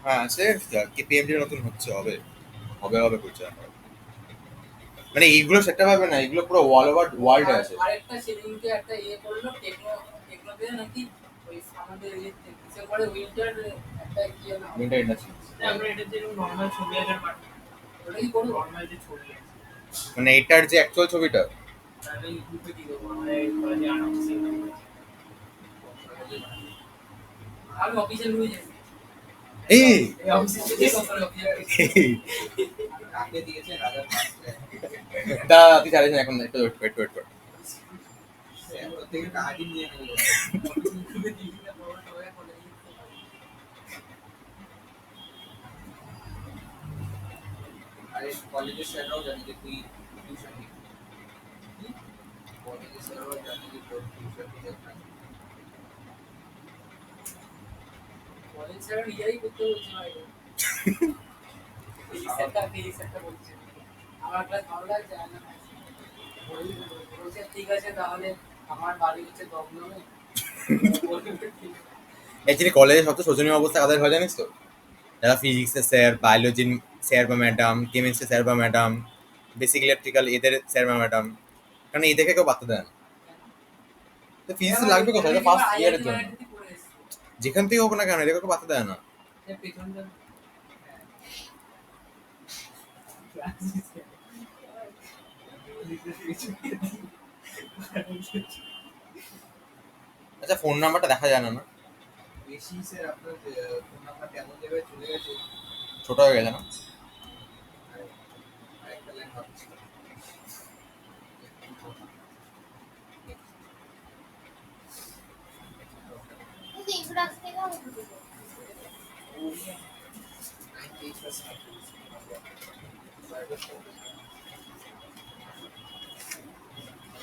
হ্যাঁ আছে, কেপিএমডি নতুন হচ্ছে, হবে হবে হবে করছে, মানে এইগুলো সেটা ভাবে না, এগুলো পুরো অল ওভার ওয়ার্ল্ডে আছে। আরেকটা সেদিনকে একটা ইয়ে করলো টেকনোতে নাকি ওই আমাদের ডিসেম্বরে উইন্টার একটা কি না উইন্টার ইন্ডাস্ট্রি, আমরা এটা যে নরমাল ছবি আছে ওটাই করবো নরমাল যে ছবি আছে মানে এটার যে অ্যাকচুয়াল ছবিটা তাহলে ইউটিউবে দিয়ে দেবো আমরা কলেজে আনাউন্সিং আমি অফিসিয়াল হয়ে যাই এই এই অফিসে যে অফিসিয়াল কাকে দিয়েছে রাজা তা তুই চালিয়েছেন এখন একটু ওয়েট কর। ওর থেকে কাহিনী নিয়ে নেবো। আরে কলেজের স্যাররাও জানে যে তুই টিউশন নিবি। কলেজের স্যাররাও জানে যে তোর টিউশন নিতে হয়। কলেজ ছাড়া নিজেরাই করতে বলছে ভাই ফিজিক্সটা বলছে আমার ক্লাস ভালো লাগছে আর না বলছে ঠিক আছে তাহলে আমার বাড়ি হচ্ছে দমদমে অ্যাকচুয়ালি কলেজে সবচেয়ে শোচনীয় অবস্থা কাদের হয় জানিস তো? যারা ফিজিক্সের স্যার, বায়োলজির স্যার বা ম্যাডাম, কেমিস্ট্রি স্যার বা ম্যাডাম, বেসিক ইলেকট্রিক্যাল এদের স্যার বা ম্যাডাম, কারণ এদেরকে কেউ পাত্তা দেয় না। তো ফিজিক্স লাগবে কোথায়? ফার্স্ট ইয়ারের জন্য, যেখান থেকে হোক না কেন এদেরকে কেউ পাত্তা দেয় না। আচ্ছা ফোন নাম্বারটা দেখা যায় না না? বেশি স্যার আপনার ফোন নাম্বারটা এমন জায়গায় চলে গেছে। ছোট হয়ে গেছে না? আরেকটা লাইন ভাবছি।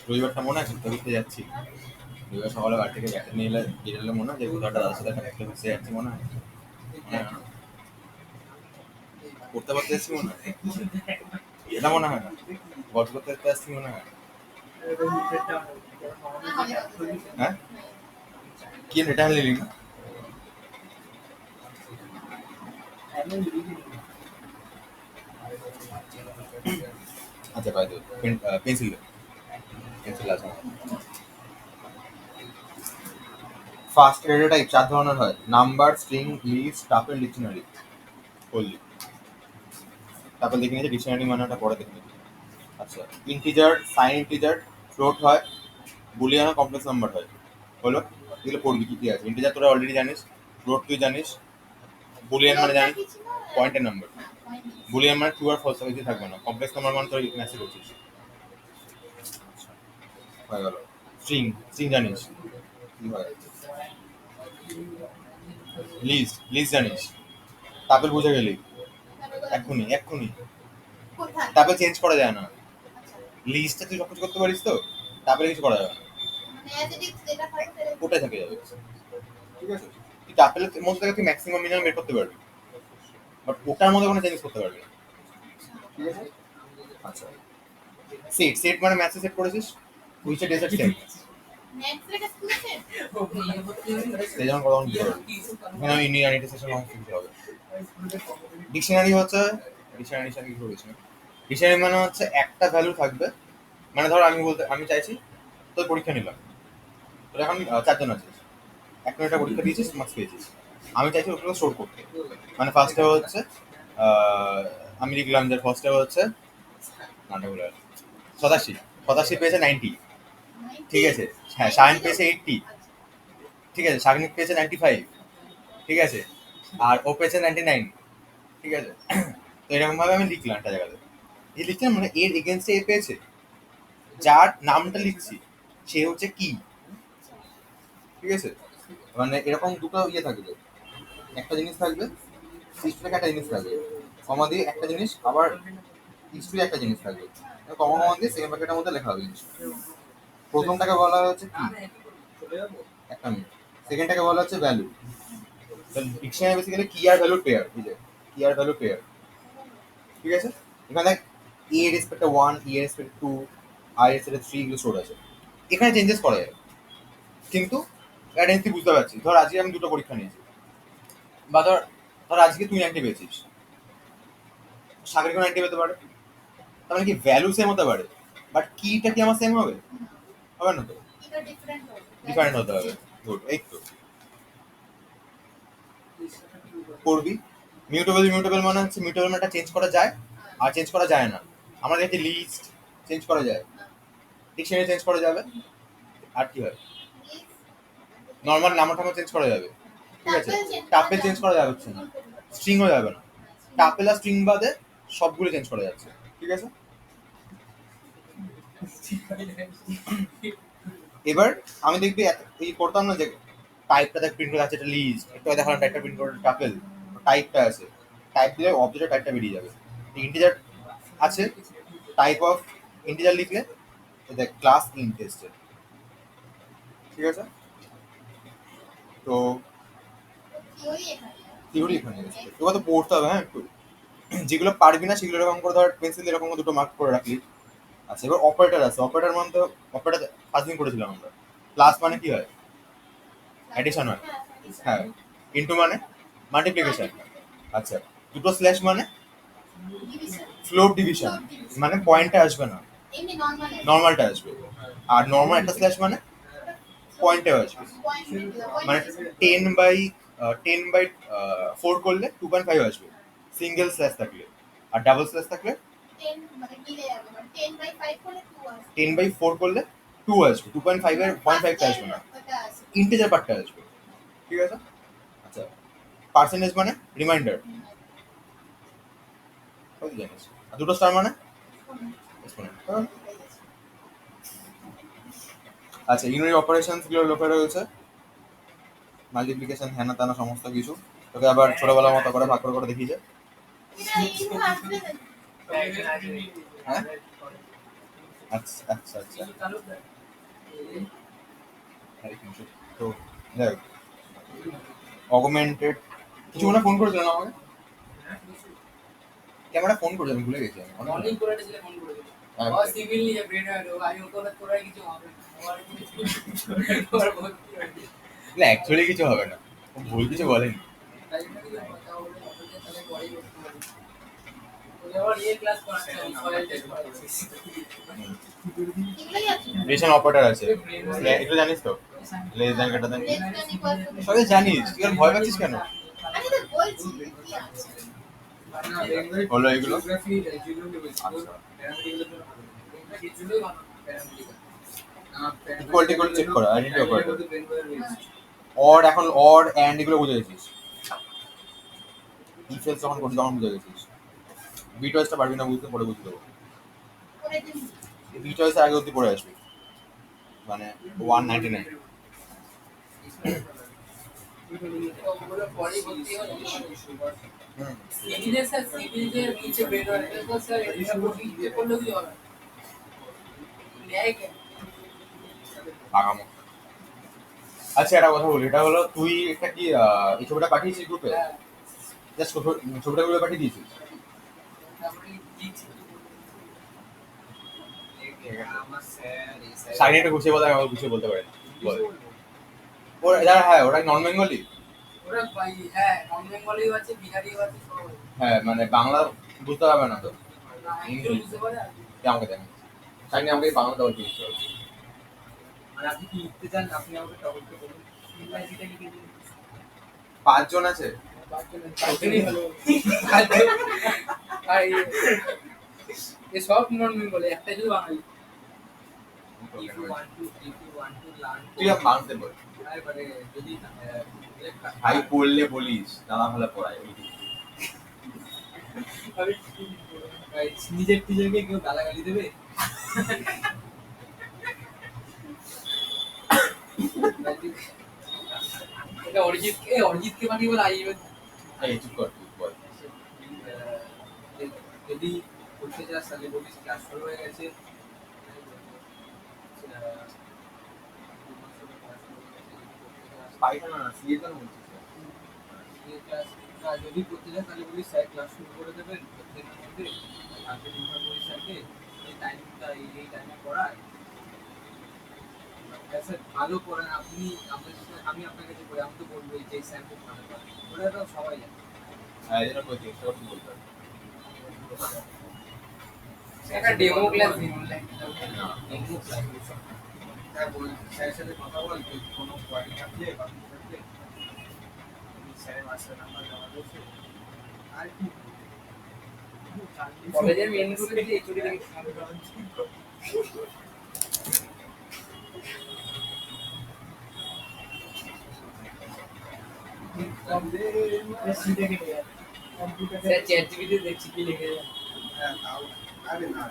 রবিবারটা মনে আছে? ঘুরতে যাচ্ছি রবিবার সকালে বাড়ি থেকে ব্যাগটা নিয়ে এলে বেরোলে মনে হয় যে কোথাও একটা দাদার সাথে একটা ঘুরতে যাচ্ছি মনে হয়? মনে হয় না? করতে পারতে যাচ্ছি মনে হয়? এটা মনে হয় না? গল্প করতে করতে আসছি মনে হয়? হ্যাঁ কি এটা নিলি না? আচ্ছা পাই দেবো, পেন্সিল পেন্সিল আছে। ফার্স্ট ডেটা টাইপ 4 ধরনের হয়: নাম্বার, স্ট্রিং, লিস্ট, টাপেল, ডিকশনারি। বললি তারপর দেখে নিয়েছে ডিকশনারি মানে ওটা পরে দেখে নিয়েছি। আচ্ছা ইন্টিজার, সাইন ইন্টিজার, ফ্লোট হয়, বুলিয়ান আর কমপ্লেক্স নাম্বার হয়। হলো এগুলো পড়বি কি কি আছে। ইন্টিজার তোরা অলরেডি জানিস, ফ্লোট তুই জানিস, বুলিয়ান মানে জানিস পয়েন্টের নাম্বার, বুলিয়ান মানে ট্রু আর ফলস কিছু থাকবে না, কমপ্লেক্স নাম্বার মানে তোর ম্যাসেজ করছিস। হয়ে গেল। স্ট্রিং, স্ট্রিং জানিস কি হয়। লিস্ট, লিস্ট জানিস। টাপেল বুঝে গেলি এক্ষুনি এক্ষুনি। টাপেল চেঞ্জ করা যায় না। লিস্টটা তুই সবকিছু করতে পারিস তো, টাপেল কিছু করা যাবে না, ওটাই থেকে যাবে। ঠিক আছে তুই টাপেলের মধ্যে থেকে তুই ম্যাক্সিমাম মিনিমাম বের করতে পারবি, বাট ওটার মধ্যে কোনো চেঞ্জ করতে পারবি না। ঠিক আছে আচ্ছা সেট, সেট মানে ম্যাচে সেট করেছিস উইচে ডেজার্ট সেট সেই যেমন কথা বলতে পারবি। এখানে ইন্ডিয়ান সেশন অংশ দিতে হবে। ডিকশনারি হচ্ছে, ডিকশনারি সাথে কিছু বলিস না। ডিকশনারি মানে হচ্ছে একটা ভ্যালু থাকবে, মানে ধর আমি চাইছি তোর পরীক্ষা নিলাম, তোর এখন 4 জন আছিস, এক মিনিটে পরীক্ষা দিয়েছিস, মার্কস পেয়েছিস, আমি চাইছি ওগুলো স্টোর করতে। মানে ফার্স্টে হচ্ছে আমি লিখলাম যে ফার্স্টে হচ্ছে নামটা বলে 87, 87 পেয়েছে 90, ঠিক আছে। হ্যাঁ সায়ন পেয়েছে 80, ঠিক আছে। সাগনিক পেয়েছে 95, ঠিক আছে। আর ও পেয়েছে 99, ঠিক আছে। তো এরকম ভাবে আমি লিখলাম একটা জায়গাতে, এই লিখলাম মানে এর এগেনস্টে এ পেয়েছে, যার নামটা লিখছি সে হচ্ছে কি, ঠিক আছে। মানে এরকম দুটো ইয়ে থাকবে, একটা জিনিস থাকবে হিস্ট্রিতে, একটা জিনিস থাকবে কমা দিয়ে একটা জিনিস, আবার হিস্ট্রি একটা জিনিস থাকবে কমা কমা দিয়ে সেকেন্ড ব্র্যাকেটের মধ্যে লেখা হবে জিনিস। প্রথমটাকে বলা হচ্ছে কি, একটা মিনিট, সেকেন্ডটাকে বলা হচ্ছে ভ্যালু। ডিকশনারি বেসিক্যালি কি আর ভ্যালু পেয়ার, ঠিক আছে, কি আর ভ্যালু পেয়ার, ঠিক আছে। এখানে এ রেসপেক্টে 1, ই এর রেসপেক্টে 2, আই এর রেসপেক্টে 3 এগুলো স্টোর আছে, এখানে চেঞ্জেস করা যায়। কিন্তু একটা জিনিস তুই বুঝতে পারছিস, ধর আজকে আমি দুটো পরীক্ষা নিয়েছি, বা ধর ধর আজকে তুই 90 পেয়েছিস, সাগরিকও 90 পেতে পারে, তার মানে কি ভ্যালু সেম হতে পারে, বাট কিটা কি আমার সেম হবে? হবে না তো, ডিফারেন্ট হতে হবে। গুড, এই তো করবি। মিউটেবল, মিউটেবল মানে হচ্ছে মিউটেবল মানে চেঞ্জ করা যায় আর চেঞ্জ করা যায় না। আমাদের যে লিস্ট চেঞ্জ করা যায়, ডিকশনারি চেঞ্জ করা যাবে, আর কি হয় নর্মাল নাম্বার টাম্বার চেঞ্জ করা যাবে, ঠিক আছে। টাপেল চেঞ্জ করা যাবে না, স্ট্রিংও যাবে না, টাপেল আর স্ট্রিং বাদে সবগুলো চেঞ্জ করা যাচ্ছে, ঠিক আছে। এবার আমি দেখবি এই করতাম না যে টাইপটা দেখ প্রিন্ট করে আছে, এটা লিস্ট, একটু দেখালাম টাইপটা প্রিন্ট করে টাপেল, টাইপটা আছে, টাইপ দিলে অবজেক্টের টাইপটা বেরিয়ে যাবে। ইন্টিজার আছে, টাইপ অফ ইন্টিজার লিখলে দেখ ক্লাস ইন্ট এসছে, ঠিক আছে? তো থিওরি এখানে এসছে, এবার তো পড়তে হবে, হ্যাঁ একটু, যেগুলো পারবি না সেগুলো এরকম করে ধর পেন্সিল এরকম করে দুটো মার্ক করে রাখলি। আচ্ছা এবার অপারেটর আছে, অপারেটর মানে তো অপারেটর ফার্স্ট দিন করেছিলাম আমরা। প্লাস মানে কি হয়? অ্যাডিশন হয়, হ্যাঁ। ইন্টু মানে মাল্টিপ্লিকেশন, আচ্ছা। দুটো স্ল্যাশ মানে ফ্লোর ডিভিশন, মানে পয়েন্টটা আসবে না, নর্মালটা আসবে। আর নর্মাল একটা স্ল্যাশ মানে পয়েন্টে আসবে, মানে 10/4 করলে 2.5 আসবে সিঙ্গেল স্ল্যাশ থাকলে, আর ডাবল স্ল্যাশ থাকলে 10/4 করলে 2 আসবে, 2.5 এর 0.5টা আসবে না, ইন্টিজার পার্টটা আসবে, ঠিক আছে? আচ্ছা পার্সেন্টেজ মানে রিমাইন্ডার, কত জানিস? আর দুটো স্টার মানে এক্সপোনেন্ট। আচ্ছা ইউনিট অপারেশনস গুলো লোকে রয়েছে, মাল্টিপ্লিকেশন হ্যানা তানা সমস্ত কিছু, তোকে আবার ছোটবেলার মতো করে ভাগ করে করে দেখিয়েছে। হ্যাঁ আচ্ছা আচ্ছা আচ্ছা, তো দেখ অগমেন্টেড কিছু মনে ফোন করেছিল না আমাকে, ক্যামেরা ফোন করেছে, আমি ভুলে গেছি আমি অনেক মর্নিং করে দিলে ফোন করে দিল হ্যাঁ, ও সিভিল নিয়ে ব্রেড আর আমি ওকে করে কিছু হবে না আমার কিছু আর ভর্তি হয়ে গেছে। না অ্যাকচুয়ালি কিছু হবে না, ও ভুল কিছু বলেনি। তাই জন্য কি কথা বলে তাহলে পরেই করতে পারি ওই আবার এই ক্লাস করাচ্ছে সয়েল টেস্ট করাচ্ছে রিলেশন অপারেটর আছে, এগুলো জানিস তো, লেস দ্যান গ্রেটার দ্যান, সবাই জানিস, তুই আর ভয় পাচ্ছিস কেন? হলো এগুলো। জিওগ্রাফি জিওগ্রাফি বলছি আচ্ছা। কিছুই ভালো প্যারামেডিক্যাল ইকুয়ালিটি করে চেক করা, আইডেন্টি অপারেটর, অর এখন অর এন্ড এগুলো বুঝে গেছিস, ইফ এলস যখন করছিস তখন বুঝে গেছিস। বিট ওয়াইজটা পারবি না বুঝতে, পরে বুঝতে দেবো। বিট ওয়াইজ আগে অব্দি পড়ে আসবি, মানে 199। ওগুলো পরেই ভর্তি হয়ে হুম সিভিলে স্যার সিভিল যে নিচে ব্রেড আর এটা তো স্যার এটা প্রতি যে করলে কি হবে নেয় কেন আগামো। আচ্ছা একটা কথা বলি, এটা হলো তুই একটা কি এই ছবিটা পাঠিয়েছিস গ্রুপে, হ্যাঁ জাস্ট ছবিটা গ্রুপে পাঠিয়ে দিয়েছিস? তারপরে দিচ্ছি আমার স্যার এই স্যার সাইনেটা গুছিয়ে বলতে, আমি গুছিয়ে বলতে পারি না, বল। ওরা যারা, হ্যাঁ ওরা নন বেঙ্গলি, ওরা পাই হ্যাঁ নন বেঙ্গলিও আছে বিহারিও আছে সব আছে। হ্যাঁ মানে বাংলা বুঝতে পারবে না তো, না একটু বুঝতে পারে আর কি। আমাকে দেন সাইনে, আমাকে বাংলাটা বলতে দিতে হবে। আর আপনি কি লিখতে চান আপনি আমাকে টপিকটা বলুন ইংরেজিতে লিখে দিন 5 জন আছে, পাঁচজনই হলো আর এ সব নন বেঙ্গলি একটা শুধু বাঙালি if you want to learn তুই আর বাংলাতে বল, মানে যদি ভাই পড়লে বলিস দাদা ভালো পড়ায়। নিজের টিচারকে কেউ গালাগালি দেবে এটা অরিজিৎকে বানিয়ে বলে আইবে এই চুপ কর তুই বল। যদি করতে চাস তাহলে বলিস ক্লাস শুরু হয়ে গেছে পাইথন না সিএ তো বলছিস, যদি করতে চাস তাহলে বলিস স্যার ক্লাস শুরু করে দেবেন প্রত্যেকের মধ্যে তারপরে ইনফর্ম করিস স্যারকে এই টাইমটা এই টাইমে পড়ায় স্যার ভালো করেন আপনি আমি আপনার কাছে পড়ে আমি তো বলবো যে স্যার খুব ভালো করেন ওরা তো সবাই জানে হ্যাঁ এটা কই চেষ্টা করতে বলতে হবে। একটা ডেমো ক্লাস দিন অনলাইন এমনি ক্লাস স্যার বল স্যারের সাথে কথা বল যে কোনো কোয়ারি থাকলে বা কিছু থাকলে স্যারের মাস্টার নাম্বার দেওয়া রয়েছে আর কি কলেজের মেন গ্রুপে যে এইচওডি থেকে স্যার চ্যাট জিপিটি দেখছি কি লিখে হ্যাঁ তাও আরে না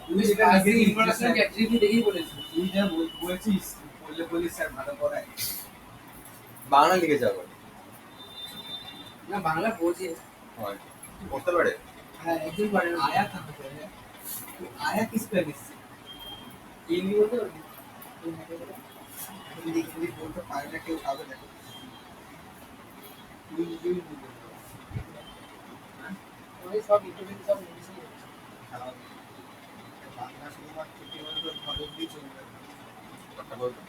তুই যেটা আজকে লিখেছিস, ইনফরমেশন স্যার, ক্যাটাগরি দেখেই বলেছি। তুই যা বলছিস বললে বলিস স্যার ভালো পড়ায়। বাংলা লিখেছে আবার না বাংলা বোঝে। হয় পড়তে পারে হ্যাঁ একজন পারে না। आया कहाँ पे है? तो आया किस पे इससे? হিন্দি বলতে পারবি? हिंदी हिंदी बोलते पारे ना क्यों आगे देखो। তুই ওই সব ইন্টারভিউ সব ইংলিশে হচ্ছে। বাংলা শুধুমাত্র কেবল ভালো দিয়ে চলবে। কথা বলতো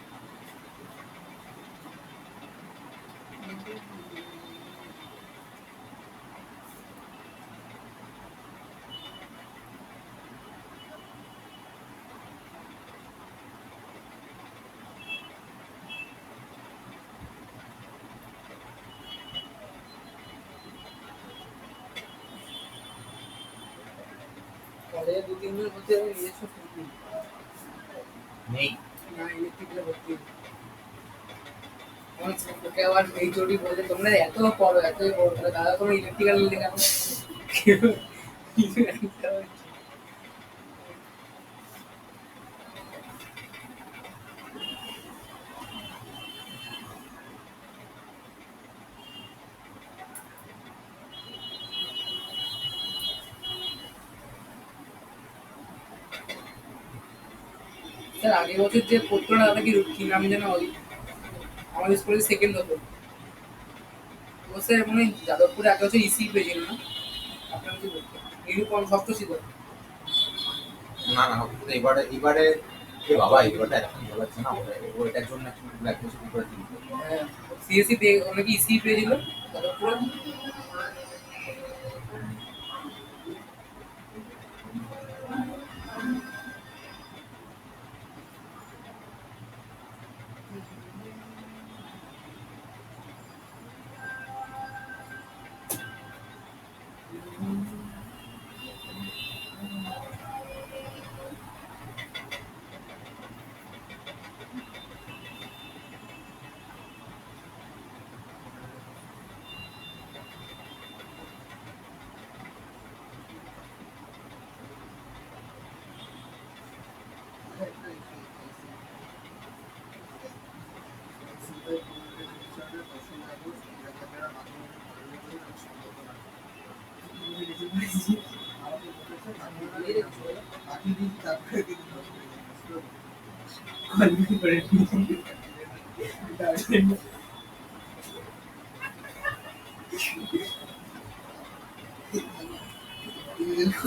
কলেজে 2-3 জন বলছে আমি নিজস্ব ভর্তি নেই না ইলেকট্রিক্যালে ভর্তি হবো। আমার ওকে আবার এই জোড়ি বলছে তোমরা এত পড়ো এতই পড়ো তাহলে দাদা তোমরা ইলেকট্রিক্যাল নিলে কেন? স্যার আগের বছর যে পড়তো না দাদা কি নাম যেন ওই আমাদের স্কুলে সেকেন্ড হতো ও স্যার মনে হয় যাদবপুরে আগের বছর ইসি পেয়েছিল না আপনার কি বলতো নিরূপণ সপ্তশী তো না না এবারে এবারে এ বাবা এবারটা এখন ভালো লাগছে না ওইটার জন্য একটু ব্ল্যাক বসে কি করে দিল সিএসসি পেয়ে অনেকে ইসি পেয়েছিল যাদবপুরে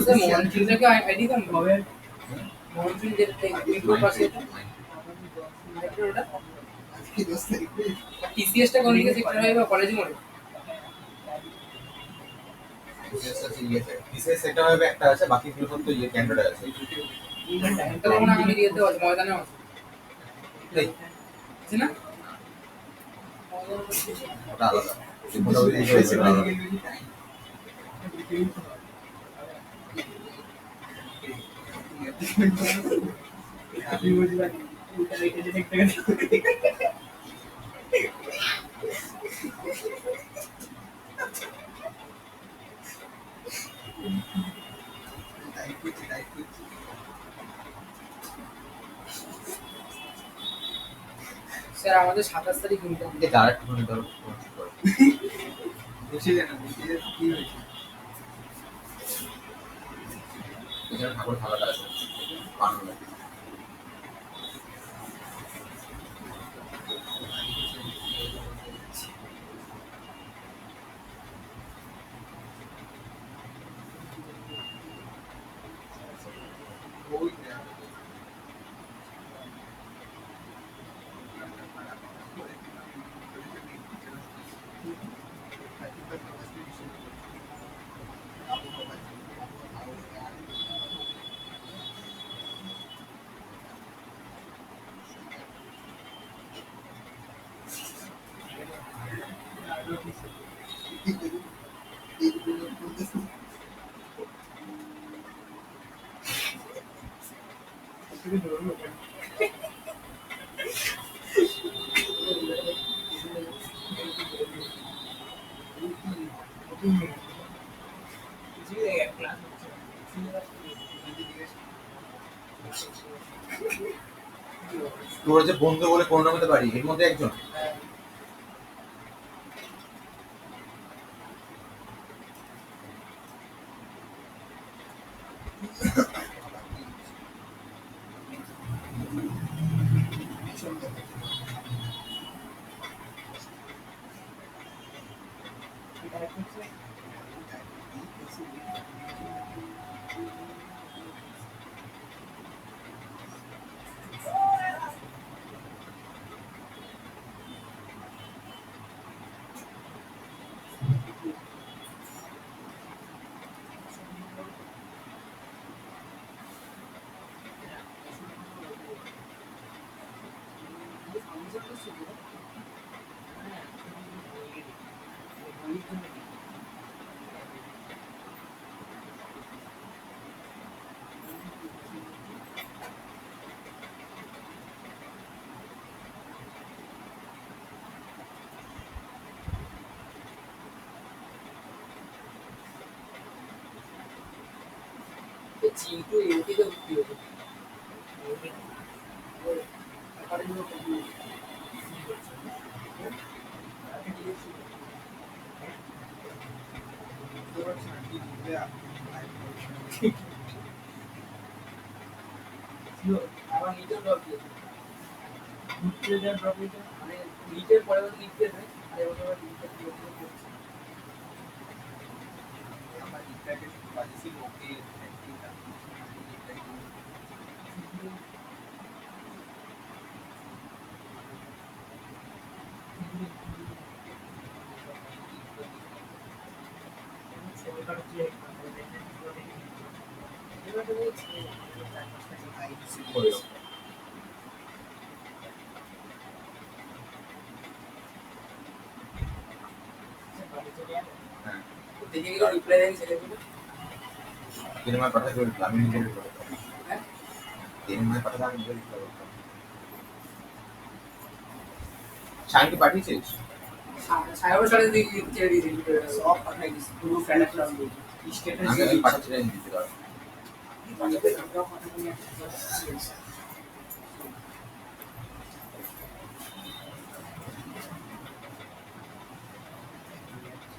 স্যার মনচুরিটাকে আইডি কার্ড হবে মনচুরি যেটা মেট্রো পাশে মেট্রোটা টিসিএসটা কোন দিকে সেক্টর হয় বা কলেজ মোড়ে বিশেষ সেটা হবে একটা আছে বাকিগুলো সব তো ইয়ে ক্যান্ডিডেট আছে এটা মনে হয় আমাদের ইয়েতে আছে ময়দানে আছে তাই আছে না ওটা আলাদা মোটামুটি হয়েছে আলাদা স্যার আমাদের 27 তারিখ ইন্টারভিউ যে ডাইরেক্ট মানে ধরো বুঝে দেন কি হয়েছে এখানে ঠাকুর খাওয়াটা আছে আনন্দ ওই তোর যে বন্ধু বলে কোন নামতে পারি এর মধ্যে একজন। চিন্টু ইউটিতে ভর্তি হতো আমার নিজের ড্রপ দিয়েছে ঘুরতে যাওয়ার ড্রপ দিয়েছে মানে নিজের পরে বছর লিখতে দেয় আর এবছর আবার লিখতে করছে আমার ইন্টারনেট বাজেছি ওকে হ্যাঁ দেখে গেলে রিপ্লাই দেন ছেলেগুলো সিনেমায় পাঠাতে বলতো আমি নিজে রিপ্লাই করতাম। সিনেমায় পাঠাতে আমি নিজে রিপ্লাই করতাম। শাইনকে পাঠিয়েছিস? সাহেবের সাথে দিয়ে ছেড়ে দিয়েছি সব পাঠাই দিছি পুরো ফ্যানের নাম দিয়ে আমি আমি পাঠাচ্ছিলাম দিতে পারবো।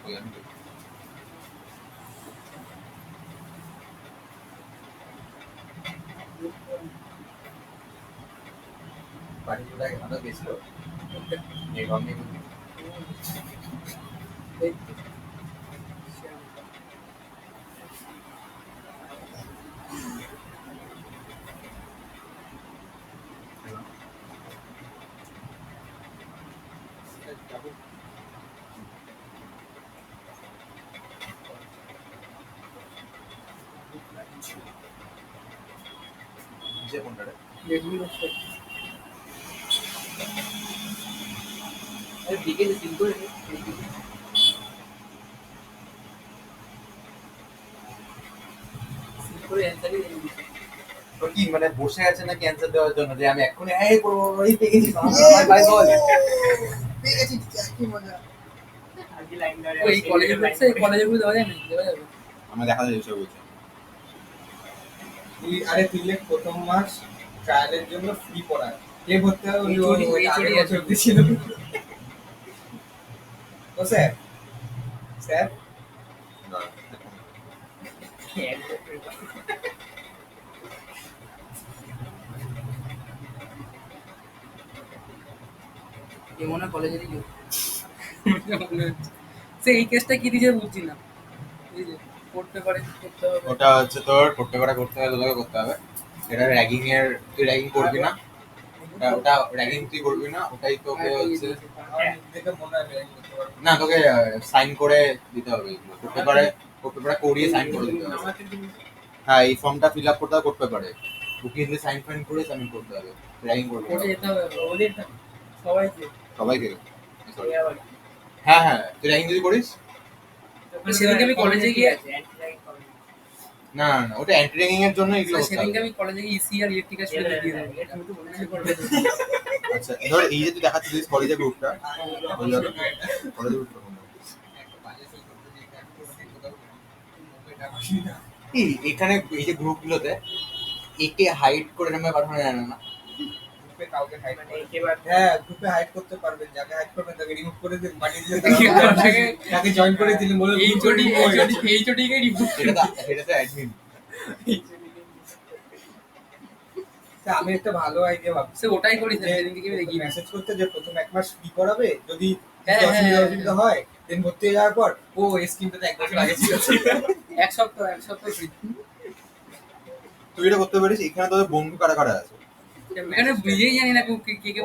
ওই আমি দেখি। পাঠিয়ে ওটা ভালো গেছিল এই গঙ্গে যে কোনটা রে? দিকে সিল করে সিল করে অ্যান্সারই দিয়ে দিয়েছি ও কি মানে বসে আছে নাকি অ্যান্সার দেওয়ার জন্য যে আমি এক্ষুনি এই করবো এই পেয়ে গেছি ভাই ভাই বল পেয়ে গেছি কি মজা। আগে লাইন ধরে এই কলেজে পড়ছে এই কলেজে গুলো দেওয়া যায় না দেওয়া যাবে আমার দেখা যায় এসব বলছে আরে তুই যে প্রথম মাস ট্রায়ালের জন্য ফ্রি পড়া কে ভর্তি হবে HOD ওই HOD আগের বছর দিয়েছিল ও স্যার স্যার না এ মনে হয় কলেজেরই কেউ সে এই কেসটা কি দিয়েছে বুঝছি না এই যে পড়তে পারে করতে হবে ওটা হচ্ছে তোর করতে হবে তোকে করতে হবে এটা র্যাগিং এর তুই র্যাগিং করবি না ওটা র্যাগিং তুই করবি না ওটাই তোকে হচ্ছে আমার দেখে মনে হয় ব্যাংক করতে পারবো না তোকে সাইন করে দিতে হবে এগুলো কোড পেপারে করিয়ে সাইন করে দিতে হবে হ্যাঁ এই ফর্মটা ফিল আপ করতে হবে কোড পেপারে বুকিংলি সাইন ফাইন করে সাবমিট করতে হবে র্যাগিং করবি কোর্টে না। যেতে হবে ওদের সবাইকে সবাইকে হ্যাঁ হ্যাঁ তুই র্যাগিং যদি করিস সেদিনকে আমি কলেজে গিয়ে না না না ওটা অ্যান্টি র্যাগিং এর জন্য এগুলো করতে সেদিনকে হবে আমি কলেজে গিয়ে ইসি আর ইলেকট্রিক আসলে দিয়ে দেবো আচ্ছা ধর এই যে তুই দেখাচ্ছিস কলেজের গ্রুপটা কলেজের গ্রুপটা এই এখানে এই যে গ্রুপগুলোতে একে হাইড করে নামে পাঠানো যায় না। গ্রুপে কাউকে হাইড মানে করে একেবারে হ্যাঁ গ্রুপে হাইড করতে পারবেন, যাকে হাইড করবেন তাকে রিমুভ করে দিন, পাঠিয়ে দিলে তাকে- তাকে জয়েন করে দিলেন, বলে এইচওডি কে রিমুভ এটা তো অ্যাডমিন। আমি একটা ভালো আইডিয়া ভাবছি, সে ওটাই করিস যে সেদিনকে দেখি মেসেজ করতে যে প্রথম এক মাস ফ্রি করাবে, যদি হ্যাঁ, কিছু হ্যাঁ, অসুবিধা হয় দেন ভর্তি হয়ে যাওয়ার পর ও এই স্কিমটা তো 1 বছর আগে ছিল। এক সপ্তাহ free। তুই এটা করতে পারিস। এখানে তোদের বন্ধু কারা কারা আছে? এখানে বুঝেই জানি না কে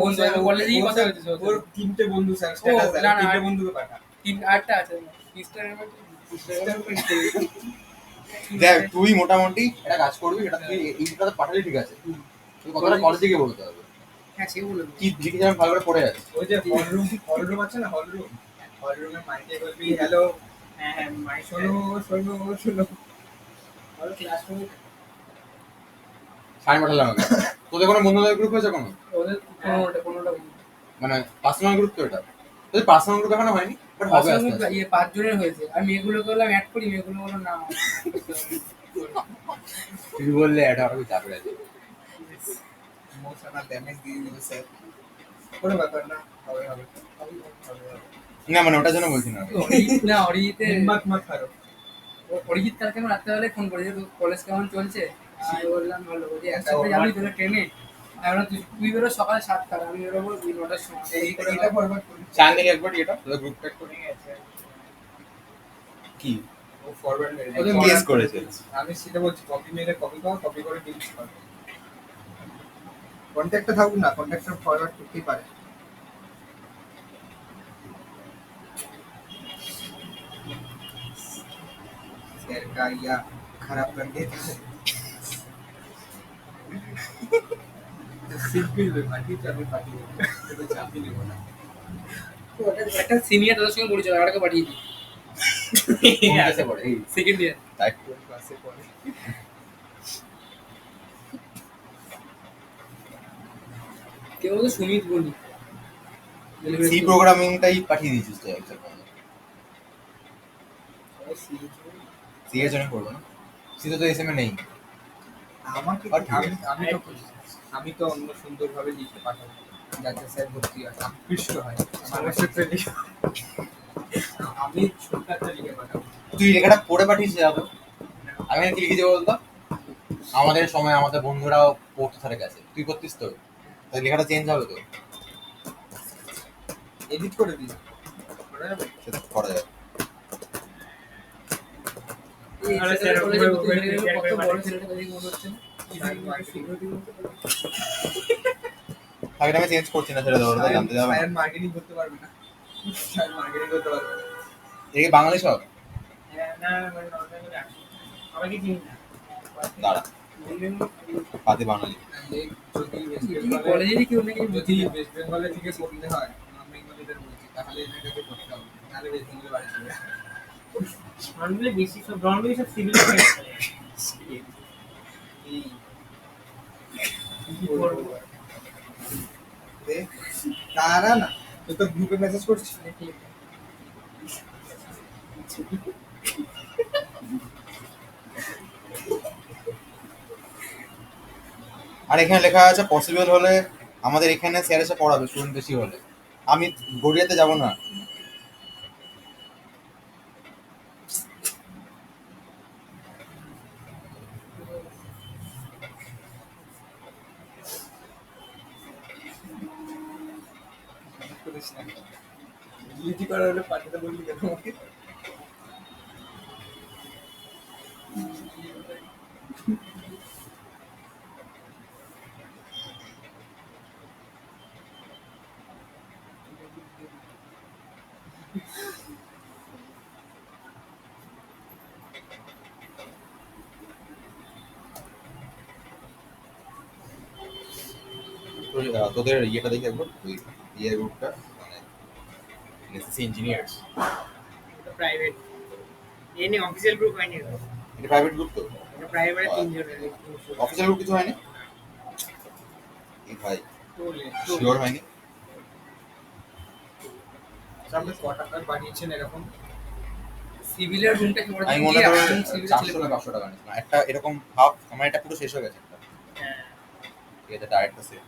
বন্ধু আছে, কলেজেই কথা হচ্ছে ওর 3টে বন্ধু স্যার ও, স্ট্যাটাস না, না, 3টে আর- বন্ধুকে পাঠা। আটটা আছে ইনস্টাগ্রামে দেখ তুই মোটামুটি একটা কাজ করবি, সেটা তুই এইটা পাঠালে ঠিক আছে। তুই কথাটা কলেজে গিয়ে বলতে হবে। হ্যাঁ সে বলে কি জিজ্ঞেস আমি ভালো করে পড়ে আছে। ওই যে হল রুম আছে না, হল রুমে মাইকে বলবি হ্যালো, হ্যাঁ হ্যাঁ মাই শোনো শোনো শোনো। ক্লাসরুমে সাইন পাঠালাম আমাকে। তোদের কোনো বন্ধুদের গ্রুপ হয়েছে কোনো? ওদের কোনোটা মানে পার্সোনাল গ্রুপ তো এটা? তোদের পার্সোনাল গ্রুপ এখনো হয়নি, বাট হবে আস্তে আস্তে। ইয়ে 5 জনের হয়েছে, আমি মেয়েগুলোকে বললাম অ্যাড করি, মেয়েগুলো বললো না। তুই বললে এটা আরো চাপে আছে। ইমোশনাল ড্যামেজ দিয়ে দিল স্যার, কোনো ব্যাপার না, হবে হবে হবে। না মানে ওটার জন্য বলছি না। অরিজিতে হিম্মত মত হারো। অরিজিৎ কালকে আমার রাত্রেবেলায় ফোন করেছে, তো কলেজ কেমন চলছে? আমি বললাম ভালো, বলছি একসাথে যাবি তোরা ট্রেনে? আমি বললাম তুই বেরো সকাল 7টার, আমি বেরোবো 9টার সময়। এটা ফরওয়ার্ড করি, চান দেখি একবার এটা তোদের গ্রুপ ট্যাগ করে কি ও ফরওয়ার্ড ওদের কেস করেছে। আমি সেটা বলছি, কপি মেরে কপি পাও, কপি করে ডিলিট কর। কন্ট্যাক্টটা থাকুক না, কন্ট্যাক্টটা ফরওয়ার্ড করতেই পারে। স্যার का या खराब कर देता है। সিম্পল ব্যাপার, ঠিক আছে পাঠিয়ে দেবো, এটা চাপই নেব না। তো একটা সিনিয়র তাদের সঙ্গে পরিচয়, আরেকটা পাঠিয়ে দিই কোন ক্লাসে পড়ে? এই সেকেন্ড ইয়ার। তাই কোন ক্লাসে পড়ে? কেউ তো সুমিত বলি সি প্রোগ্রামিংটাই পাঠিয়ে দিয়েছিস তো একদম। সি এর জন্য করবো না, সি তো এসএম এ নেই। আমাকে আর ঠিক আছে। আমি তো অন্য সুন্দরভাবে লিখে পাঠাবো, যাতে স্যার ভর্তি হয়, আকৃষ্ট হয় আমার ক্ষেত্রে লিখে। আমি ছোটটা লিখে পাঠাবো। তুই লেখাটা পড়ে পাঠিয়েছিস যাবো। আমি কি লিখেছি বলতো? আমাদের সময় আমাদের বন্ধুরাও পড়তে থাকে গেছে, তুই করতিস তো, তাই লেখাটা চেঞ্জ হবে তো। এডিট করে দিই, করা যাবে? সেটা করা যাবে। এই আরে ছেলেটা স্যার, কলেজে ওপরে ভর্তি হয়ে গেল, ওপরে কত বড় পাঠিয়েছে। ছেলেটা দেখে মনে হচ্ছে না? আগে আমি চেঞ্জ করছি না, সেটা ধরো জানতে যাবে না। স্যার মার্কেটিং করতে পারবে না, স্যার মার্কেটিং করতে পারবে না। এই বাঙালি সব না মানে নর্মাল করে আসি সবাইকে চিনি না দাঁড়া পাতি বাঙালি। এই যদি ওয়েস্ট এই বেঙ্গলে কলেজেরই কেউ নাকি যদি ওয়েস্ট বেঙ্গলে থেকে পড়তে হয়, নন বেঙ্গলিদের বলছি, তাহলে এটাকে পড়তে হবে, নাহলে ওয়েস্ট বেঙ্গলে বাড়ি চলে যাবে। নর্মালি বেশি সব নর্মালি সব সিভিল এই কি করবো দে, তারা না, তুই তো গ্রুপে মেসেজ করছিস নাকি? আর এখানে লেখা আছে পসিবল হলে আমাদের এখানে স্যার এসে পড়াবে, স্টুডেন্ট বেশি হলে। আমি গড়িয়াতে যাব না। করিস না, ডিলিট করা হলে পাঠাতে বললি কেন আমাকে? তোদের ইয়েটা দেখে একবার, ওই ইয়ে গ্রুপটা, মানে এনএসসি ইঞ্জিনিয়ার্স, প্রাইভেট এনে অফিসিয়াল গ্রুপ হয়নি তো এটা প্রাইভেট গ্রুপ তো, এটা প্রাইভেট তিনজনের অফিসিয়াল গ্রুপ কিছু হয়নি। এই ভাই তোলে শিওর হয়নি। সামনে ক টাকার বানিয়েছেন এরকম? সিভিলের রুমটা কি বড় আমি মনে করি 400 না 500 টাকা নিয়েছিলাম একটা এরকম হাফ। আমার এটা পুরো শেষ হয়ে গেছে একটা। এটা ডাইরেক্টটা সেট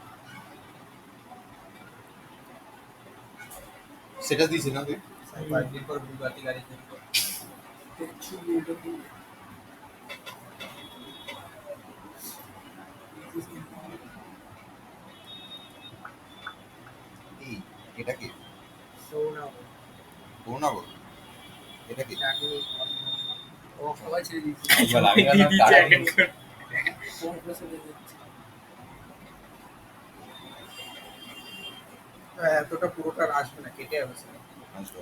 সেটা দিয়েছিস না তুই? কয়েকদিন পর বুগাটি গাড়ি কিনবো। এই এটা কি শোনা করোনা বল এটা কি ও সবাই ছেড়ে দিচ্ছে একবার আমি গেলাম তাড়াতাড়ি। ফোন করে ছেড়ে দিচ্ছে এতটা পুরোটা আর আসবে না, কেটে যাবে স্যার। আসবে।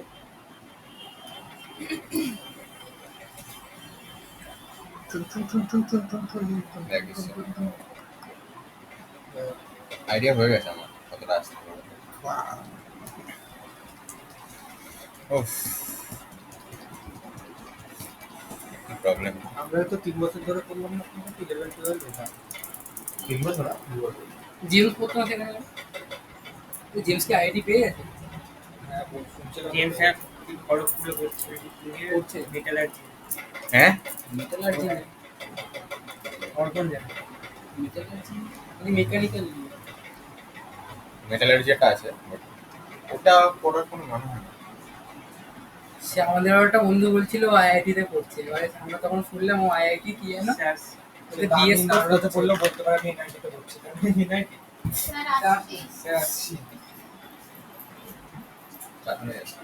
দেখ এসছে। আইডিয়া হয়ে গেছে আমার কতটা আসতে পারে। উফ কি প্রবলেম। আমরা তো 3 বছর ধরে করলাম না, কিন্তু 11-12 এটা 3 বছর না 2 বছর। জেমস পড়তো না সেখানে তো জেমস কি আইডি পেয়ে গেছে হ্যাঁ শুনছিলাম। গেমস অ্যাপ খড়গপুরে করছে করছে। মেটালার্জি হ্যাঁ মেটালার্জি না অর্পণ জানে মেটালার্জি মানে মেকানিক্যাল মেটালার্জি একটা আছে but ওটা পড়ার কোনো মানে হয় না। সে আমাদের একটা বন্ধু বলছিল আইআইটি তে পড়ছে এবারে আমরা তখন শুনলাম ও আইআইটি কি না স্যার ওকে বিএস নামটা বললেও বলতে পারে আমি ইউনাইটেডে করছি। ইউনাইটেড স্যার আসছি স্যার আসছি। চাকরি আছে